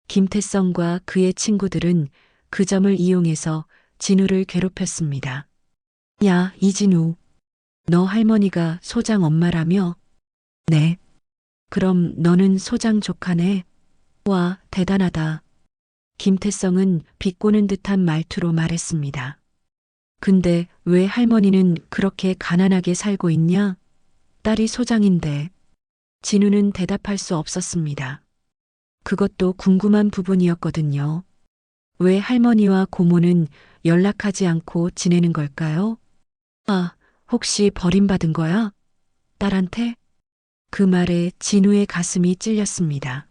김태성과 그의 친구들은 그 점을 이용해서 진우를 괴롭혔습니다. 야, 이진우. 너 할머니가 소장 엄마라며? 네. 그럼 너는 소장 조카네? 와, 대단하다. 김태성은 비꼬는 듯한 말투로 말했습니다. 근데 왜 할머니는 그렇게 가난하게 살고 있냐? 딸이 소장인데. 진우는 대답할 수 없었습니다. 그것도 궁금한 부분이었거든요. 왜 할머니와 고모는 연락하지 않고 지내는 걸까요? 아, 혹시 버림받은 거야? 딸한테? 그 말에 진우의 가슴이 찔렸습니다.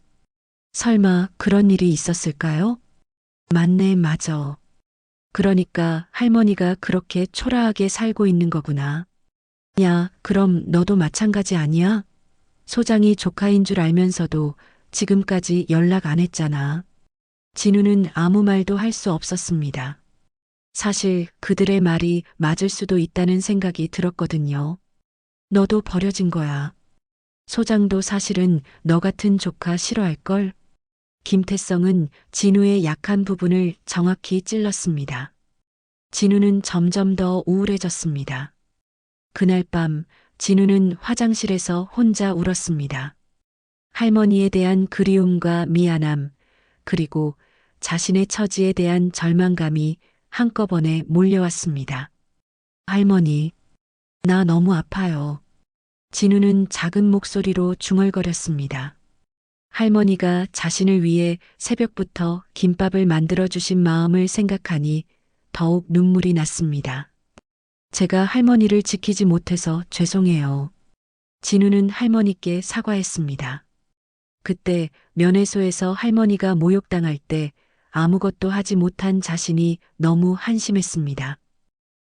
설마 그런 일이 있었을까요? 맞네, 맞아. 그러니까 할머니가 그렇게 초라하게 살고 있는 거구나. 야, 그럼 너도 마찬가지 아니야? 소장이 조카인 줄 알면서도 지금까지 연락 안 했잖아. 진우는 아무 말도 할 수 없었습니다. 사실 그들의 말이 맞을 수도 있다는 생각이 들었거든요. 너도 버려진 거야. 소장도 사실은 너 같은 조카 싫어할걸? 김태성은 진우의 약한 부분을 정확히 찔렀습니다. 진우는 점점 더 우울해졌습니다. 그날 밤 진우는 화장실에서 혼자 울었습니다. 할머니에 대한 그리움과 미안함, 그리고 자신의 처지에 대한 절망감이 한꺼번에 몰려왔습니다. 할머니, 나 너무 아파요. 진우는 작은 목소리로 중얼거렸습니다. 할머니가 자신을 위해 새벽부터 김밥을 만들어 주신 마음을 생각하니 더욱 눈물이 났습니다. 제가 할머니를 지키지 못해서 죄송해요. 진우는 할머니께 사과했습니다. 그때 면회소에서 할머니가 모욕당할 때 아무것도 하지 못한 자신이 너무 한심했습니다.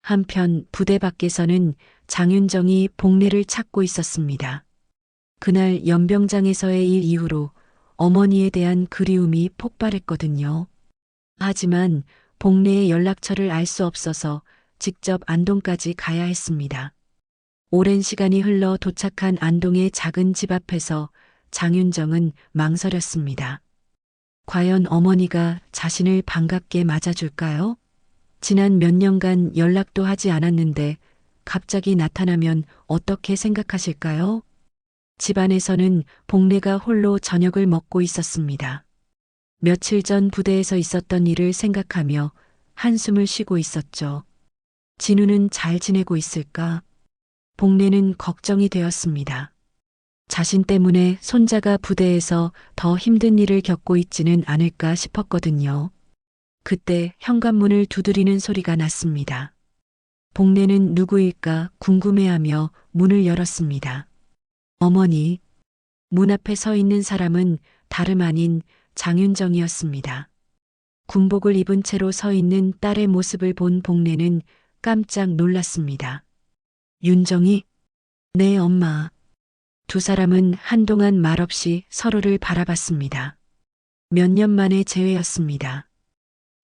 한편 부대 밖에서는 장윤정이 복례를 찾고 있었습니다. 그날 연병장에서의 일 이후로 어머니에 대한 그리움이 폭발했거든요. 하지만 복례의 연락처를 알 수 없어서 직접 안동까지 가야 했습니다. 오랜 시간이 흘러 도착한 안동의 작은 집 앞에서 장윤정은 망설였습니다. 과연 어머니가 자신을 반갑게 맞아줄까요? 지난 몇 년간 연락도 하지 않았는데 갑자기 나타나면 어떻게 생각하실까요? 집안에서는 복례가 홀로 저녁을 먹고 있었습니다. 며칠 전 부대에서 있었던 일을 생각하며 한숨을 쉬고 있었죠. 진우는 잘 지내고 있을까? 복례는 걱정이 되었습니다. 자신 때문에 손자가 부대에서 더 힘든 일을 겪고 있지는 않을까 싶었거든요. 그때 현관문을 두드리는 소리가 났습니다. 복례는 누구일까 궁금해하며 문을 열었습니다. 어머니, 문 앞에 서 있는 사람은 다름 아닌 장윤정이었습니다. 군복을 입은 채로 서 있는 딸의 모습을 본 복례는 깜짝 놀랐습니다. 윤정이? 네, 엄마. 두 사람은 한동안 말없이 서로를 바라봤습니다. 몇 년 만의 재회였습니다.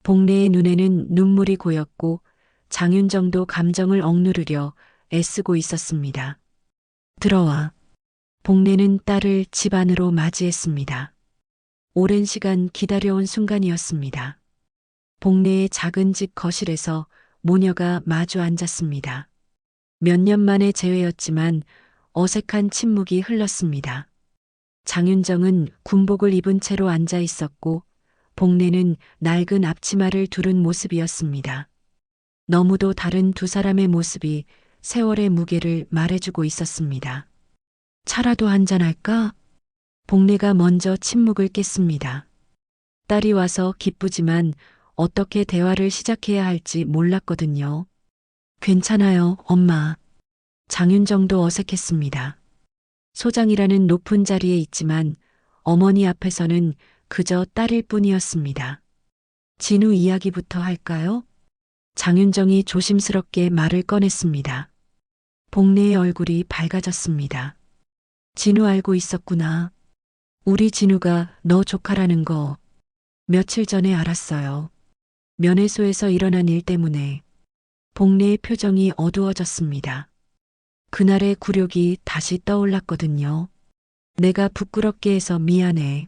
복례의 눈에는 눈물이 고였고 장윤정도 감정을 억누르려 애쓰고 있었습니다. 들어와. 복례는 딸을 집 안으로 맞이했습니다. 오랜 시간 기다려온 순간이었습니다. 복례의 작은 집 거실에서 모녀가 마주 앉았습니다. 몇 년 만의 재회였지만 어색한 침묵이 흘렀습니다. 장윤정은 군복을 입은 채로 앉아 있었고 복례는 낡은 앞치마를 두른 모습이었습니다. 너무도 다른 두 사람의 모습이 세월의 무게를 말해주고 있었습니다. 차라도 한잔할까? 복례가 먼저 침묵을 깼습니다. 딸이 와서 기쁘지만 어떻게 대화를 시작해야 할지 몰랐거든요. 괜찮아요, 엄마. 장윤정도 어색했습니다. 소장이라는 높은 자리에 있지만 어머니 앞에서는 그저 딸일 뿐이었습니다. 진우 이야기부터 할까요? 장윤정이 조심스럽게 말을 꺼냈습니다. 복례의 얼굴이 밝아졌습니다. 진우 알고 있었구나. 우리 진우가 너 조카라는 거 며칠 전에 알았어요. 면회소에서 일어난 일 때문에. 복례의 표정이 어두워졌습니다. 그날의 굴욕이 다시 떠올랐거든요. 내가 부끄럽게 해서 미안해.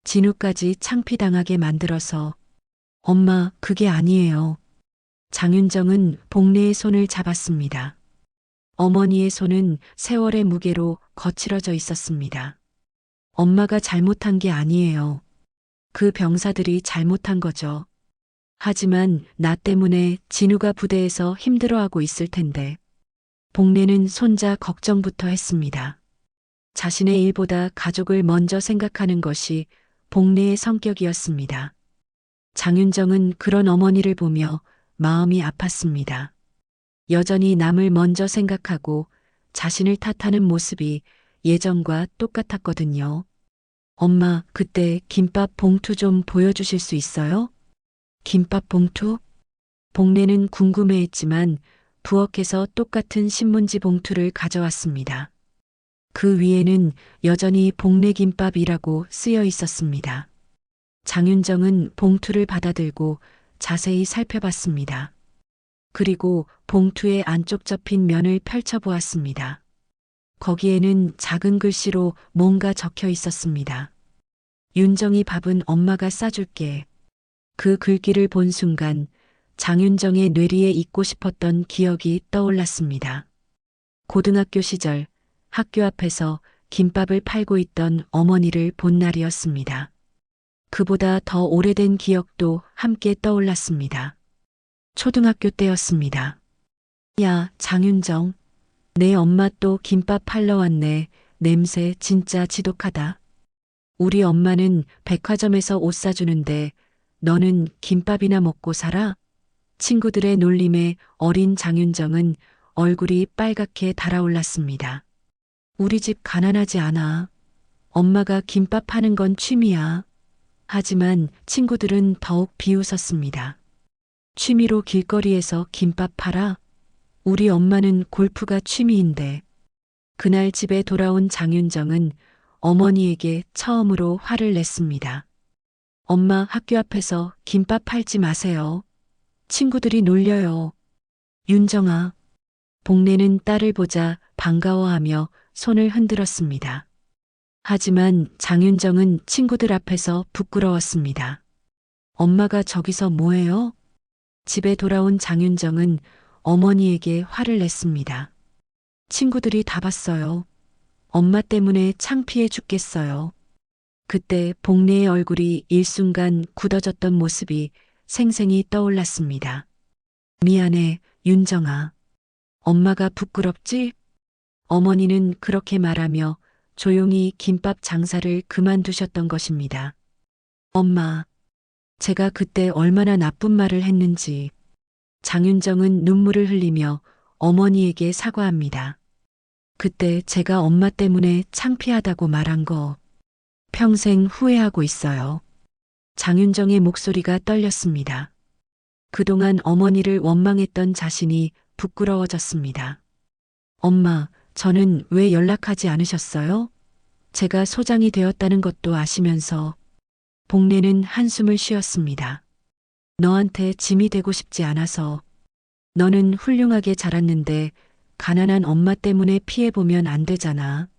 진우까지 창피당하게 만들어서. 엄마, 그게 아니에요. 장윤정은 복례의 손을 잡았습니다. 어머니의 손은 세월의 무게로 거칠어져 있었습니다. 엄마가 잘못한 게 아니에요. 그 병사들이 잘못한 거죠. 하지만 나 때문에 진우가 부대에서 힘들어하고 있을 텐데. 복례는 손자 걱정부터 했습니다. 자신의 일보다 가족을 먼저 생각하는 것이 복례의 성격이었습니다. 장윤정은 그런 어머니를 보며 마음이 아팠습니다. 여전히 남을 먼저 생각하고 자신을 탓하는 모습이 예전과 똑같았거든요. 엄마, 그때 김밥 봉투 좀 보여주실 수 있어요? 김밥 봉투? 복례는 궁금해했지만 부엌에서 똑같은 신문지 봉투를 가져왔습니다. 그 위에는 여전히 복내김밥이라고 쓰여 있었습니다. 장윤정은 봉투를 받아들고 자세히 살펴봤습니다. 그리고 봉투의 안쪽 접힌 면을 펼쳐보았습니다. 거기에는 작은 글씨로 뭔가 적혀 있었습니다. 윤정이 밥은 엄마가 싸줄게. 그 글귀를 본 순간 장윤정의 뇌리에 잊고 싶었던 기억이 떠올랐습니다. 고등학교 시절 학교 앞에서 김밥을 팔고 있던 어머니를 본 날이었습니다. 그보다 더 오래된 기억도 함께 떠올랐습니다. 초등학교 때였습니다. 야, 장윤정. 내 엄마 또 김밥 팔러 왔네. 냄새 진짜 지독하다. 우리 엄마는 백화점에서 옷 사주는데 너는 김밥이나 먹고 살아? 친구들의 놀림에 어린 장윤정은 얼굴이 빨갛게 달아올랐습니다. 우리 집 가난하지 않아. 엄마가 김밥 파는 건 취미야. 하지만 친구들은 더욱 비웃었습니다. 취미로 길거리에서 김밥 팔아? 우리 엄마는 골프가 취미인데. 그날 집에 돌아온 장윤정은 어머니에게 처음으로 화를 냈습니다. 엄마, 학교 앞에서 김밥 팔지 마세요. 친구들이 놀려요. 윤정아. 복내는 딸을 보자 반가워하며 손을 흔들었습니다. 하지만 장윤정은 친구들 앞에서 부끄러웠습니다. 엄마가 저기서 뭐해요? 집에 돌아온 장윤정은 어머니에게 화를 냈습니다. 친구들이 다 봤어요. 엄마 때문에 창피해 죽겠어요. 그때 복내의 얼굴이 일순간 굳어졌던 모습이 생생히 떠올랐습니다. 미안해, 윤정아. 엄마가 부끄럽지? 어머니는 그렇게 말하며 조용히 김밥 장사를 그만두셨던 것입니다. 엄마, 제가 그때 얼마나 나쁜 말을 했는지. 장윤정은 눈물을 흘리며 어머니에게 사과합니다. 그때 제가 엄마 때문에 창피하다고 말한 거 평생 후회하고 있어요. 장윤정의 목소리가 떨렸습니다. 그동안 어머니를 원망했던 자신이 부끄러워졌습니다. 엄마, 저는 왜 연락하지 않으셨어요? 제가 소장이 되었다는 것도 아시면서. 복내는 한숨을 쉬었습니다. 너한테 짐이 되고 싶지 않아서. 너는 훌륭하게 자랐는데 가난한 엄마 때문에 피해보면 안 되잖아.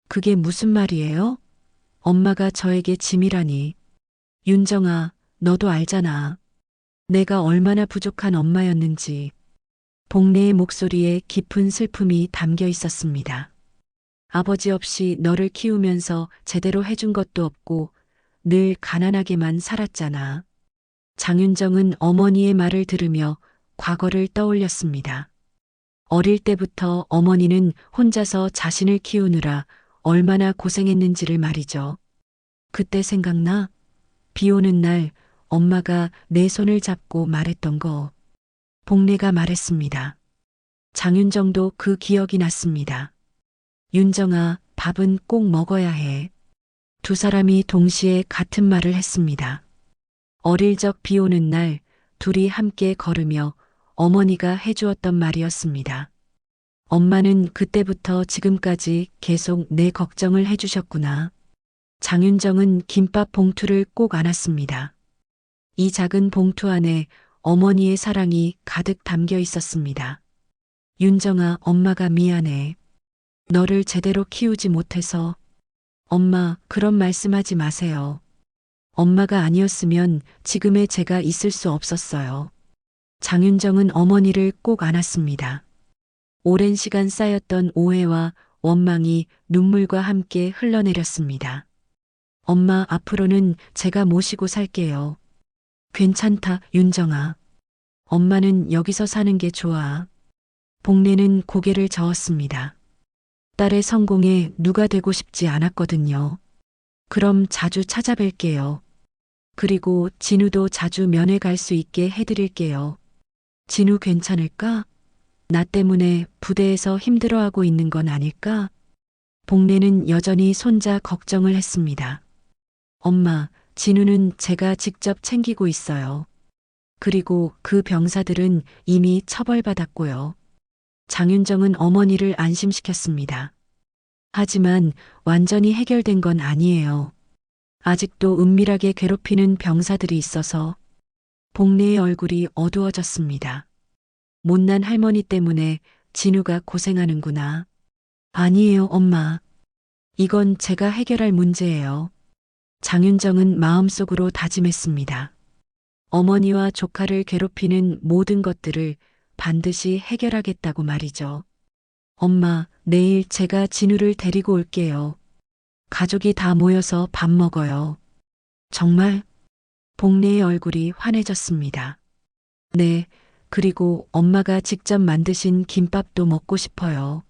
그게 무슨 말이에요? 엄마가 저에게 짐이라니. 윤정아, 너도 알잖아. 내가 얼마나 부족한 엄마였는지. 복내의 목소리에 깊은 슬픔이 담겨 있었습니다. 아버지 없이 너를 키우면서 제대로 해준 것도 없고 늘 가난하게만 살았잖아. 장윤정은 어머니의 말을 들으며 과거를 떠올렸습니다. 어릴 때부터 어머니는 혼자서 자신을 키우느라 얼마나 고생했는지를 말이죠. 그때 생각나? 비 오는 날 엄마가 내 손을 잡고 말했던 거. 복내가 말했습니다. 장윤정도 그 기억이 났습니다. 윤정아, 밥은 꼭 먹어야 해. 두 사람이 동시에 같은 말을 했습니다. 어릴 적 비 오는 날 둘이 함께 걸으며 어머니가 해주었던 말이었습니다. 엄마는 그때부터 지금까지 계속 내 걱정을 해주셨구나. 장윤정은 김밥 봉투를 꼭 안았습니다. 이 작은 봉투 안에 어머니의 사랑이 가득 담겨 있었습니다. 윤정아, 엄마가 미안해. 너를 제대로 키우지 못해서. 엄마, 그런 말씀하지 마세요. 엄마가 아니었으면 지금의 제가 있을 수 없었어요. 장윤정은 어머니를 꼭 안았습니다. 오랜 시간 쌓였던 오해와 원망이 눈물과 함께 흘러내렸습니다. 엄마, 앞으로는 제가 모시고 살게요. 괜찮다, 윤정아. 엄마는 여기서 사는 게 좋아. 복내는 고개를 저었습니다. 딸의 성공에 누가 되고 싶지 않았거든요. 그럼 자주 찾아뵐게요. 그리고 진우도 자주 면회 갈 수 있게 해드릴게요. 진우 괜찮을까? 나 때문에 부대에서 힘들어하고 있는 건 아닐까? 복내는 여전히 손자 걱정을 했습니다. 엄마, 진우는 제가 직접 챙기고 있어요. 그리고 그 병사들은 이미 처벌받았고요. 장윤정은 어머니를 안심시켰습니다. 하지만 완전히 해결된 건 아니에요. 아직도 은밀하게 괴롭히는 병사들이 있어서 복래의 얼굴이 어두워졌습니다. 못난 할머니 때문에 진우가 고생하는구나. 아니에요, 엄마. 이건 제가 해결할 문제예요. 장윤정은 마음속으로 다짐했습니다. 어머니와 조카를 괴롭히는 모든 것들을 반드시 해결하겠다고 말이죠. 엄마, 내일 제가 진우를 데리고 올게요. 가족이 다 모여서 밥 먹어요. 정말? 복래의 얼굴이 환해졌습니다. 네, 그리고 엄마가 직접 만드신 김밥도 먹고 싶어요.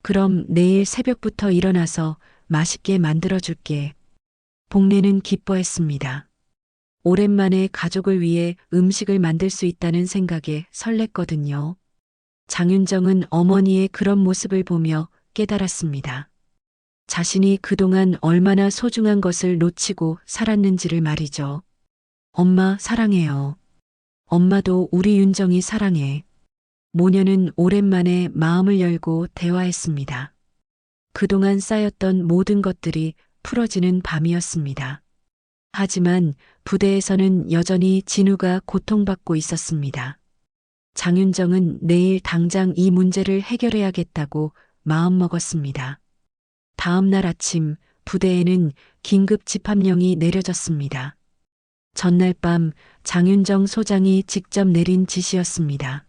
그럼 내일 새벽부터 일어나서 맛있게 만들어줄게. 복래는 기뻐했습니다. 오랜만에 가족을 위해 음식을 만들 수 있다는 생각에 설렜거든요. 장윤정은 어머니의 그런 모습을 보며 깨달았습니다. 자신이 그동안 얼마나 소중한 것을 놓치고 살았는지를 말이죠. 엄마 사랑해요. 엄마도 우리 윤정이 사랑해. 모녀는 오랜만에 마음을 열고 대화했습니다. 그동안 쌓였던 모든 것들이 풀어지는 밤이었습니다. 하지만 부대에서는 여전히 진우가 고통받고 있었습니다. 장윤정은 내일 당장 이 문제를 해결해야겠다고 마음먹었습니다. 다음 날 아침 부대에는 긴급 집합령이 내려졌습니다. 전날 밤 장윤정 소장이 직접 내린 지시였습니다.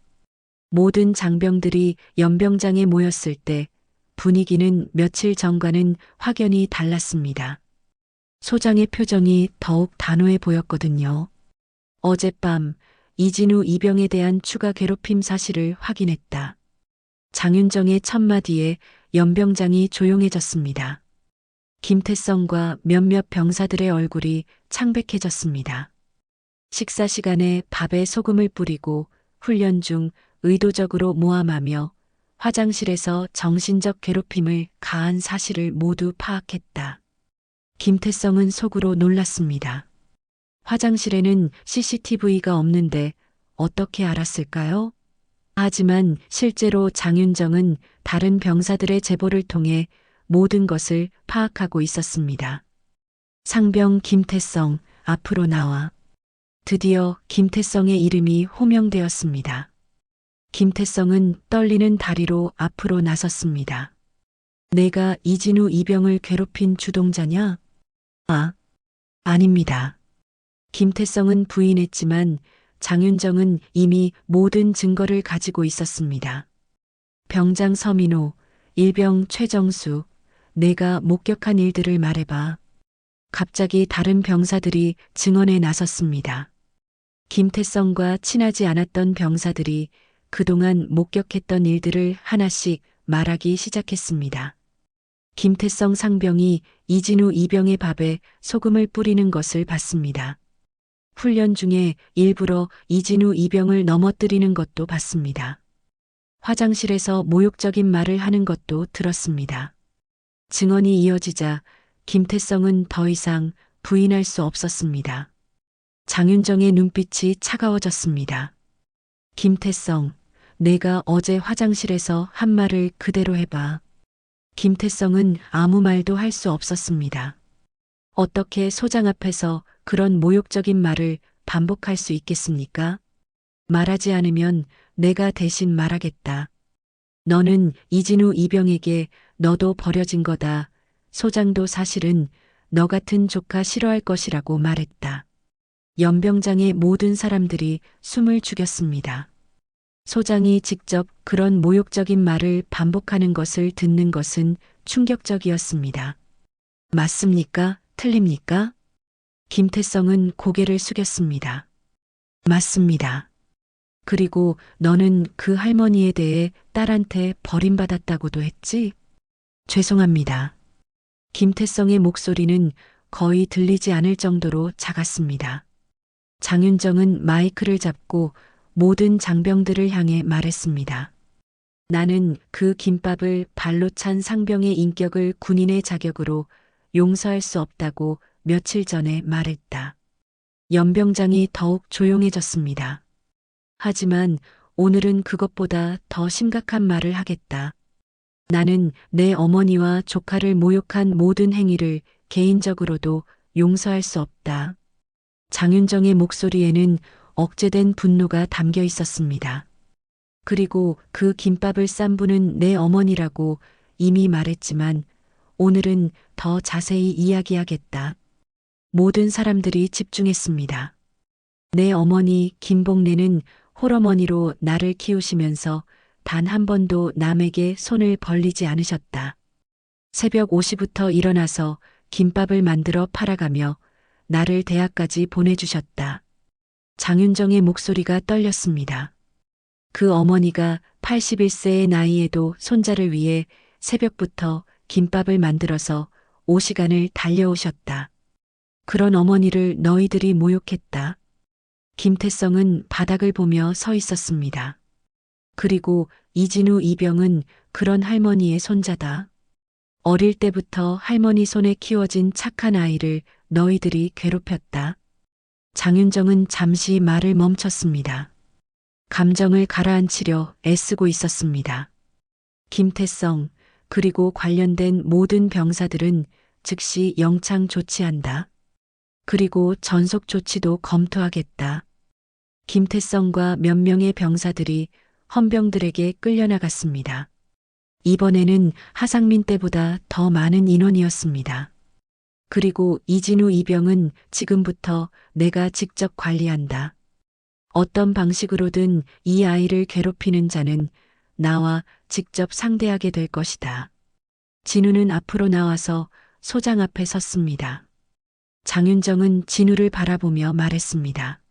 모든 장병들이 연병장에 모였을 때 분위기는 며칠 전과는 확연히 달랐습니다. 소장의 표정이 더욱 단호해 보였거든요. 어젯밤 이진우 이병에 대한 추가 괴롭힘 사실을 확인했다. 장윤정의 첫마디에 연병장이 조용해졌습니다. 김태성과 몇몇 병사들의 얼굴이 창백해졌습니다. 식사 시간에 밥에 소금을 뿌리고 훈련 중 의도적으로 모함하며 화장실에서 정신적 괴롭힘을 가한 사실을 모두 파악했다. 김태성은 속으로 놀랐습니다. 화장실에는 CCTV가 없는데 어떻게 알았을까요? 하지만 실제로 장윤정은 다른 병사들의 제보를 통해 모든 것을 파악하고 있었습니다. 상병 김태성, 앞으로 나와. 드디어 김태성의 이름이 호명되었습니다. 김태성은 떨리는 다리로 앞으로 나섰습니다. 내가 이진우 이병을 괴롭힌 주동자냐? 아, 아닙니다. 김태성은 부인했지만 장윤정은 이미 모든 증거를 가지고 있었습니다. 병장 서민호, 일병 최정수, 내가 목격한 일들을 말해봐. 갑자기 다른 병사들이 증언에 나섰습니다. 김태성과 친하지 않았던 병사들이 그동안 목격했던 일들을 하나씩 말하기 시작했습니다. 김태성 상병이 이진우 이병의 밥에 소금을 뿌리는 것을 봤습니다. 훈련 중에 일부러 이진우 이병을 넘어뜨리는 것도 봤습니다. 화장실에서 모욕적인 말을 하는 것도 들었습니다. 증언이 이어지자 김태성은 더 이상 부인할 수 없었습니다. 장윤정의 눈빛이 차가워졌습니다. 김태성, 내가 어제 화장실에서 한 말을 그대로 해봐. 김태성은 아무 말도 할 수 없었습니다. 어떻게 소장 앞에서 그런 모욕적인 말을 반복할 수 있겠습니까? 말하지 않으면 내가 대신 말하겠다. 너는 이진우 이병에게 너도 버려진 거다. 소장도 사실은 너 같은 조카 싫어할 것이라고 말했다. 연병장의 모든 사람들이 숨을 죽였습니다. 소장이 직접 그런 모욕적인 말을 반복하는 것을 듣는 것은 충격적이었습니다. 맞습니까? 틀립니까? 김태성은 고개를 숙였습니다. 맞습니다. 그리고 너는 그 할머니에 대해 딸한테 버림받았다고도 했지? 죄송합니다. 김태성의 목소리는 거의 들리지 않을 정도로 작았습니다. 장윤정은 마이크를 잡고 모든 장병들을 향해 말했습니다. 나는 그 김밥을 발로 찬 상병의 인격을 군인의 자격으로 용서할 수 없다고 며칠 전에 말했다. 연병장이 더욱 조용해졌습니다. 하지만 오늘은 그것보다 더 심각한 말을 하겠다. 나는 내 어머니와 조카를 모욕한 모든 행위를 개인적으로도 용서할 수 없다. 장윤정의 목소리에는 억제된 분노가 담겨 있었습니다. 그리고 그 김밥을 싼 분은 내 어머니라고 이미 말했지만 오늘은 더 자세히 이야기하겠다. 모든 사람들이 집중했습니다. 내 어머니 김복래는 홀어머니로 나를 키우시면서 단 한 번도 남에게 손을 벌리지 않으셨다. 새벽 5시부터 일어나서 김밥을 만들어 팔아가며 나를 대학까지 보내주셨다. 장윤정의 목소리가 떨렸습니다. 그 어머니가 81세의 나이에도 손자를 위해 새벽부터 김밥을 만들어서 5시간을 달려오셨다. 그런 어머니를 너희들이 모욕했다. 김태성은 바닥을 보며 서 있었습니다. 그리고 이진우 이병은 그런 할머니의 손자다. 어릴 때부터 할머니 손에 키워진 착한 아이를 너희들이 괴롭혔다. 장윤정은 잠시 말을 멈췄습니다. 감정을 가라앉히려 애쓰고 있었습니다. 김태성, 그리고 관련된 모든 병사들은 즉시 영창 조치한다. 그리고 전속 조치도 검토하겠다. 김태성과 몇 명의 병사들이 헌병들에게 끌려나갔습니다. 이번에는 하상민 때보다 더 많은 인원이었습니다. 그리고 이진우 이병은 지금부터 내가 직접 관리한다. 어떤 방식으로든 이 아이를 괴롭히는 자는 나와 직접 상대하게 될 것이다. 진우는 앞으로 나와서 소장 앞에 섰습니다. 장윤정은 진우를 바라보며 말했습니다.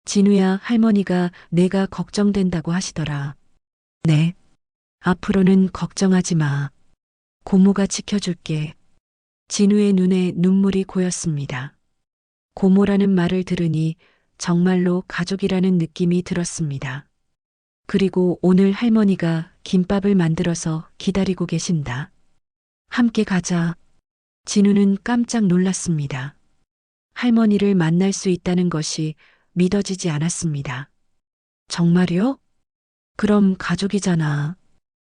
진우야, 할머니가 내가 걱정된다고 하시더라. 네. 앞으로는 걱정하지 마. 고모가 지켜줄게. 진우의 눈에 눈물이 고였습니다. 고모라는 말을 들으니 정말로 가족이라는 느낌이 들었습니다. 그리고 오늘 할머니가 김밥을 만들어서 기다리고 계신다. 함께 가자. 진우는 깜짝 놀랐습니다. 할머니를 만날 수 있다는 것이 믿어지지 않았습니다. 정말요? 그럼 가족이잖아.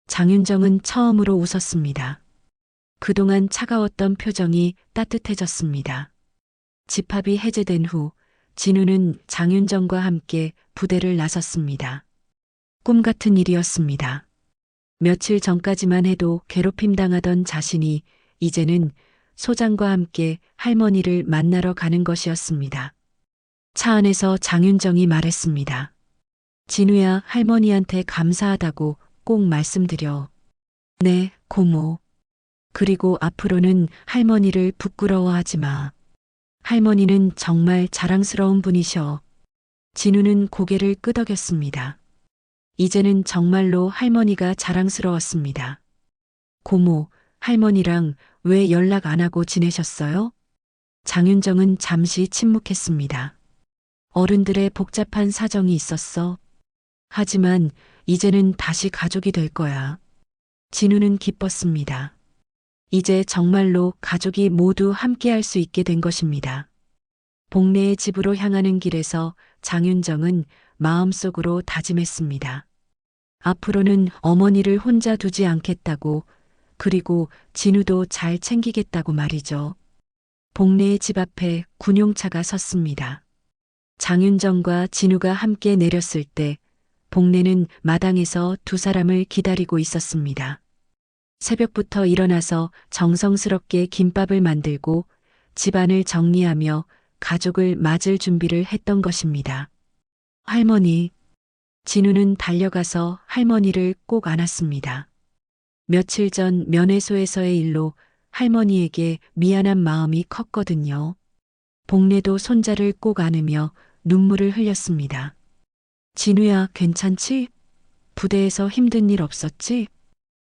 장윤정은 처음으로 웃었습니다. 그동안 차가웠던 표정이 따뜻해졌습니다. 집합이 해제된 후 진우는 장윤정과 함께 부대를 나섰습니다. 꿈 같은 일이었습니다. 며칠 전까지만 해도 괴롭힘 당하던 자신이 이제는 소장과 함께 할머니를 만나러 가는 것이었습니다. 차 안에서 장윤정이 말했습니다. 진우야, 할머니한테 감사하다고 꼭 말씀드려. 네, 고모. 그리고 앞으로는 할머니를 부끄러워하지 마. 할머니는 정말 자랑스러운 분이셔. 진우는 고개를 끄덕였습니다. 이제는 정말로 할머니가 자랑스러웠습니다. 고모, 할머니랑 왜 연락 안 하고 지내셨어요? 장윤정은 잠시 침묵했습니다. 어른들의 복잡한 사정이 있었어. 하지만 이제는 다시 가족이 될 거야. 진우는 기뻤습니다. 이제 정말로 가족이 모두 함께 할 수 있게 된 것입니다. 복래의 집으로 향하는 길에서 장윤정은 마음속으로 다짐했습니다. 앞으로는 어머니를 혼자 두지 않겠다고, 그리고 진우도 잘 챙기겠다고 말이죠. 복래의 집 앞에 군용차가 섰습니다. 장윤정과 진우가 함께 내렸을 때 복래는 마당에서 두 사람을 기다리고 있었습니다. 새벽부터 일어나서 정성스럽게 김밥을 만들고 집안을 정리하며 가족을 맞을 준비를 했던 것입니다. 할머니. 진우는 달려가서 할머니를 꼭 안았습니다. 며칠 전 면회소에서의 일로 할머니에게 미안한 마음이 컸거든요. 복래도 손자를 꼭 안으며 눈물을 흘렸습니다. 진우야, 괜찮지? 부대에서 힘든 일 없었지?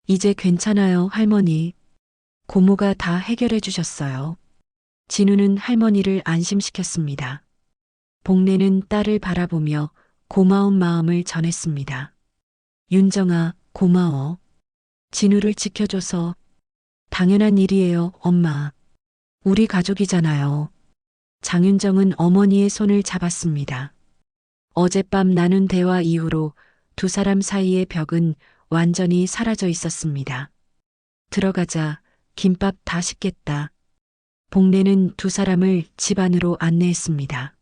이제 괜찮아요, 할머니. 고모가 다 해결해 주셨어요. 진우는 할머니를 안심시켰습니다. 복래는 딸을 바라보며 고마운 마음을 전했습니다. 윤정아, 고마워. 진우를 지켜줘서. 당연한 일이에요, 엄마. 우리 가족이잖아요. 장윤정은 어머니의 손을 잡았습니다. 어젯밤 나눈 대화 이후로 두 사람 사이의 벽은 완전히 사라져 있었습니다. 들어가자. 김밥 다 식겠다. 복례는 두 사람을 집 안으로 안내했습니다.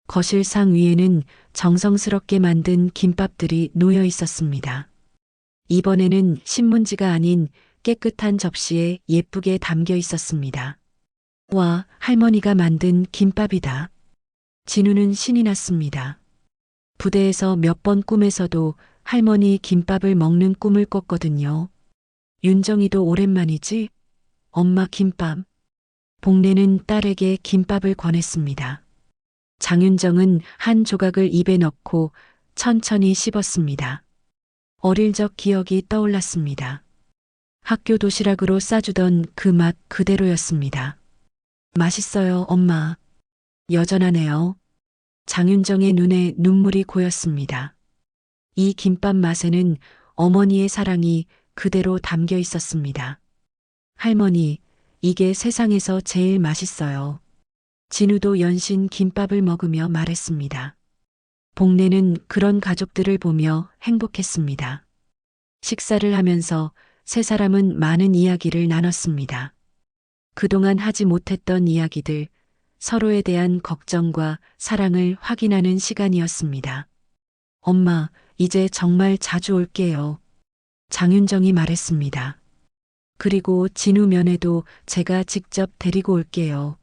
거실상 위에는 정성스럽게 만든 김밥들이 놓여 있었습니다. 이번에는 신문지가 아닌 깨끗한 접시에 예쁘게 담겨 있었습니다. 와, 할머니가 만든 김밥이다. 진우는 신이 났습니다. 부대에서 몇 번 꿈에서도 할머니 김밥을 먹는 꿈을 꿨거든요. 윤정이도 오랜만이지? 엄마 김밥. 복례는 딸에게 김밥을 권했습니다. 장윤정은 한 조각을 입에 넣고 천천히 씹었습니다. 어릴 적 기억이 떠올랐습니다. 학교 도시락으로 싸주던 그 맛 그대로였습니다. 맛있어요, 엄마. 여전하네요. 장윤정의 눈에 눈물이 고였습니다. 이 김밥 맛에는 어머니의 사랑이 그대로 담겨 있었습니다. 할머니, 이게 세상에서 제일 맛있어요. 진우도 연신 김밥을 먹으며 말했습니다. 복례는 그런 가족들을 보며 행복했습니다. 식사를 하면서 세 사람은 많은 이야기를 나눴습니다. 그동안 하지 못했던 이야기들, 서로에 대한 걱정과 사랑을 확인하는 시간이었습니다. 엄마, 이제 정말 자주 올게요. 장윤정이 말했습니다. 그리고 진우 면회도 제가 직접 데리고 올게요.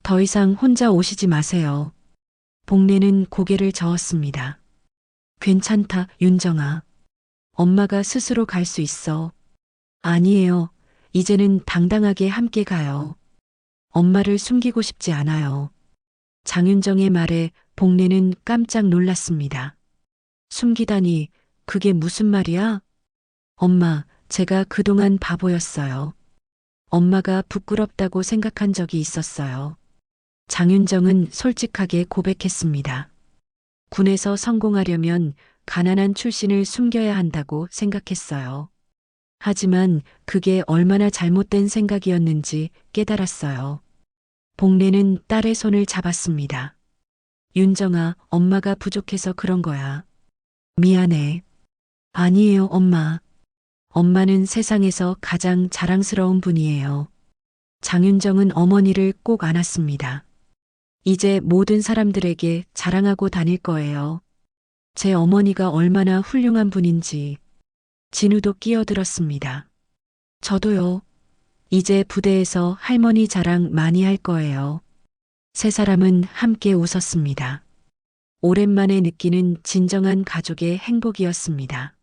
더 이상 혼자 오시지 마세요. 복례는 고개를 저었습니다. 괜찮다, 윤정아. 엄마가 스스로 갈 수 있어. 아니에요. 이제는 당당하게 함께 가요. 엄마를 숨기고 싶지 않아요. 장윤정의 말에 복례는 깜짝 놀랐습니다. 숨기다니, 그게 무슨 말이야? 엄마, 제가 그동안 바보였어요. 엄마가 부끄럽다고 생각한 적이 있었어요. 장윤정은 솔직하게 고백했습니다. 군에서 성공하려면 가난한 출신을 숨겨야 한다고 생각했어요. 하지만 그게 얼마나 잘못된 생각이었는지 깨달았어요. 복례는 딸의 손을 잡았습니다. 윤정아, 엄마가 부족해서 그런 거야. 미안해. 아니에요, 엄마. 엄마는 세상에서 가장 자랑스러운 분이에요. 장윤정은 어머니를 꼭 안았습니다. 이제 모든 사람들에게 자랑하고 다닐 거예요. 제 어머니가 얼마나 훌륭한 분인지. 진우도 끼어들었습니다. 저도요. 이제 부대에서 할머니 자랑 많이 할 거예요. 세 사람은 함께 웃었습니다. 오랜만에 느끼는 진정한 가족의 행복이었습니다.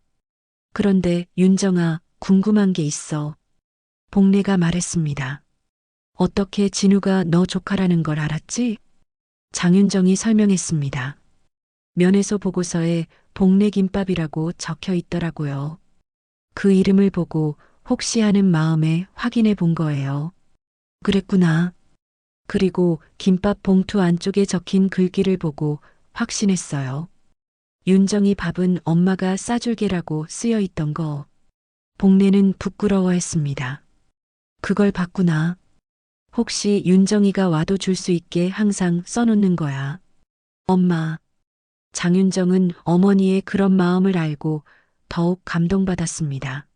그런데 윤정아, 궁금한 게 있어. 복례가 말했습니다. 어떻게 진우가 너 조카라는 걸 알았지? 장윤정이 설명했습니다. 면회소 보고서에 복례 김밥이라고 적혀 있더라고요. 그 이름을 보고 혹시 하는 마음에 확인해 본 거예요. 그랬구나. 그리고 김밥 봉투 안쪽에 적힌 글귀를 보고 확신했어요. 윤정이 밥은 엄마가 싸줄게라고 쓰여 있던 거. 복례는 부끄러워했습니다. 그걸 봤구나. 혹시 윤정이가 와도 줄 수 있게 항상 써놓는 거야. 엄마. 장윤정은 어머니의 그런 마음을 알고 더욱 감동받았습니다.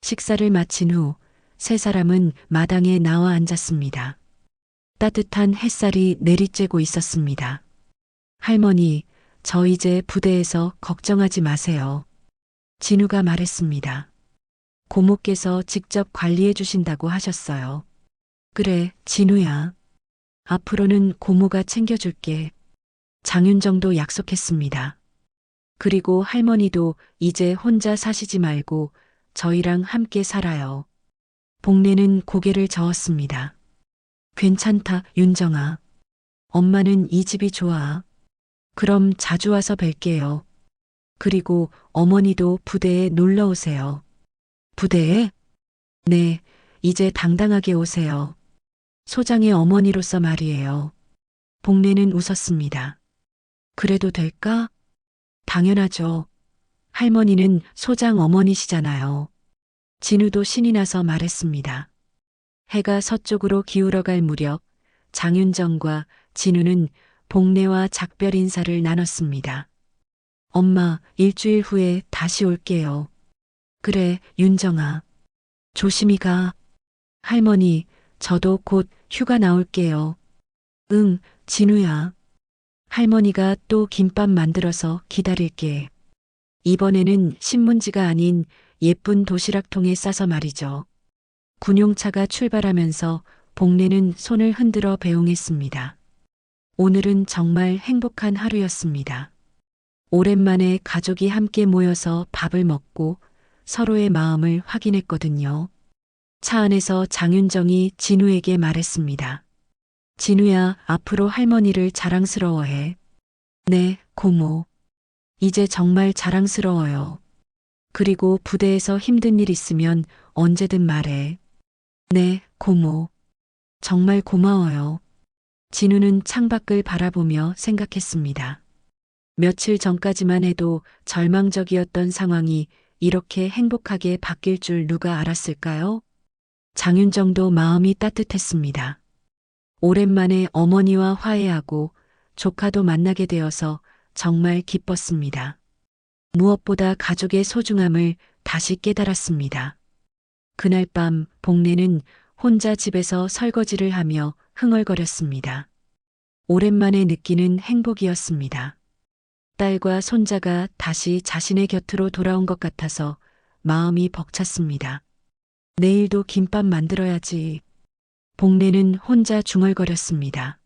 식사를 마친 후 세 사람은 마당에 나와 앉았습니다. 따뜻한 햇살이 내리쬐고 있었습니다. 할머니, 저 이제 부대에서 걱정하지 마세요. 진우가 말했습니다. 고모께서 직접 관리해 주신다고 하셨어요. 그래, 진우야. 앞으로는 고모가 챙겨줄게. 장윤정도 약속했습니다. 그리고 할머니도 이제 혼자 사시지 말고 저희랑 함께 살아요. 복례는 고개를 저었습니다. 괜찮다, 윤정아. 엄마는 이 집이 좋아. 그럼 자주 와서 뵐게요. 그리고 어머니도 부대에 놀러 오세요. 부대에? 네, 이제 당당하게 오세요. 소장의 어머니로서 말이에요. 복례는 웃었습니다. 그래도 될까? 당연하죠. 할머니는 소장 어머니시잖아요. 진우도 신이 나서 말했습니다. 해가 서쪽으로 기울어갈 무렵 장윤정과 진우는 복례와 작별 인사를 나눴습니다. 엄마, 일주일 후에 다시 올게요. 그래, 윤정아. 조심히 가. 할머니, 저도 곧 휴가 나올게요. 응, 진우야. 할머니가 또 김밥 만들어서 기다릴게. 이번에는 신문지가 아닌 예쁜 도시락통에 싸서 말이죠. 군용차가 출발하면서 복례는 손을 흔들어 배웅했습니다. 오늘은 정말 행복한 하루였습니다. 오랜만에 가족이 함께 모여서 밥을 먹고 서로의 마음을 확인했거든요. 차 안에서 장윤정이 진우에게 말했습니다. 진우야, 앞으로 할머니를 자랑스러워해. 네, 고모. 이제 정말 자랑스러워요. 그리고 부대에서 힘든 일 있으면 언제든 말해. 네, 고모. 정말 고마워요. 진우는 창밖을 바라보며 생각했습니다. 며칠 전까지만 해도 절망적이었던 상황이 이렇게 행복하게 바뀔 줄 누가 알았을까요? 장윤정도 마음이 따뜻했습니다. 오랜만에 어머니와 화해하고 조카도 만나게 되어서 정말 기뻤습니다. 무엇보다 가족의 소중함을 다시 깨달았습니다. 그날 밤 복례는 혼자 집에서 설거지를 하며 흥얼거렸습니다. 오랜만에 느끼는 행복이었습니다. 딸과 손자가 다시 자신의 곁으로 돌아온 것 같아서 마음이 벅찼습니다. 내일도 김밥 만들어야지. 복례는 혼자 중얼거렸습니다.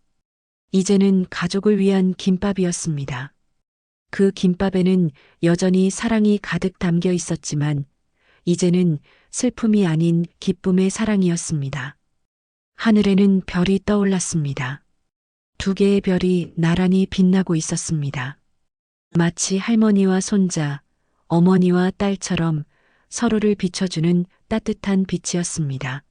이제는 가족을 위한 김밥이었습니다. 그 김밥에는 여전히 사랑이 가득 담겨 있었지만 이제는 슬픔이 아닌 기쁨의 사랑이었습니다. 하늘에는 별이 떠올랐습니다. 두 개의 별이 나란히 빛나고 있었습니다. 마치 할머니와 손자, 어머니와 딸처럼 서로를 비춰주는 따뜻한 빛이었습니다.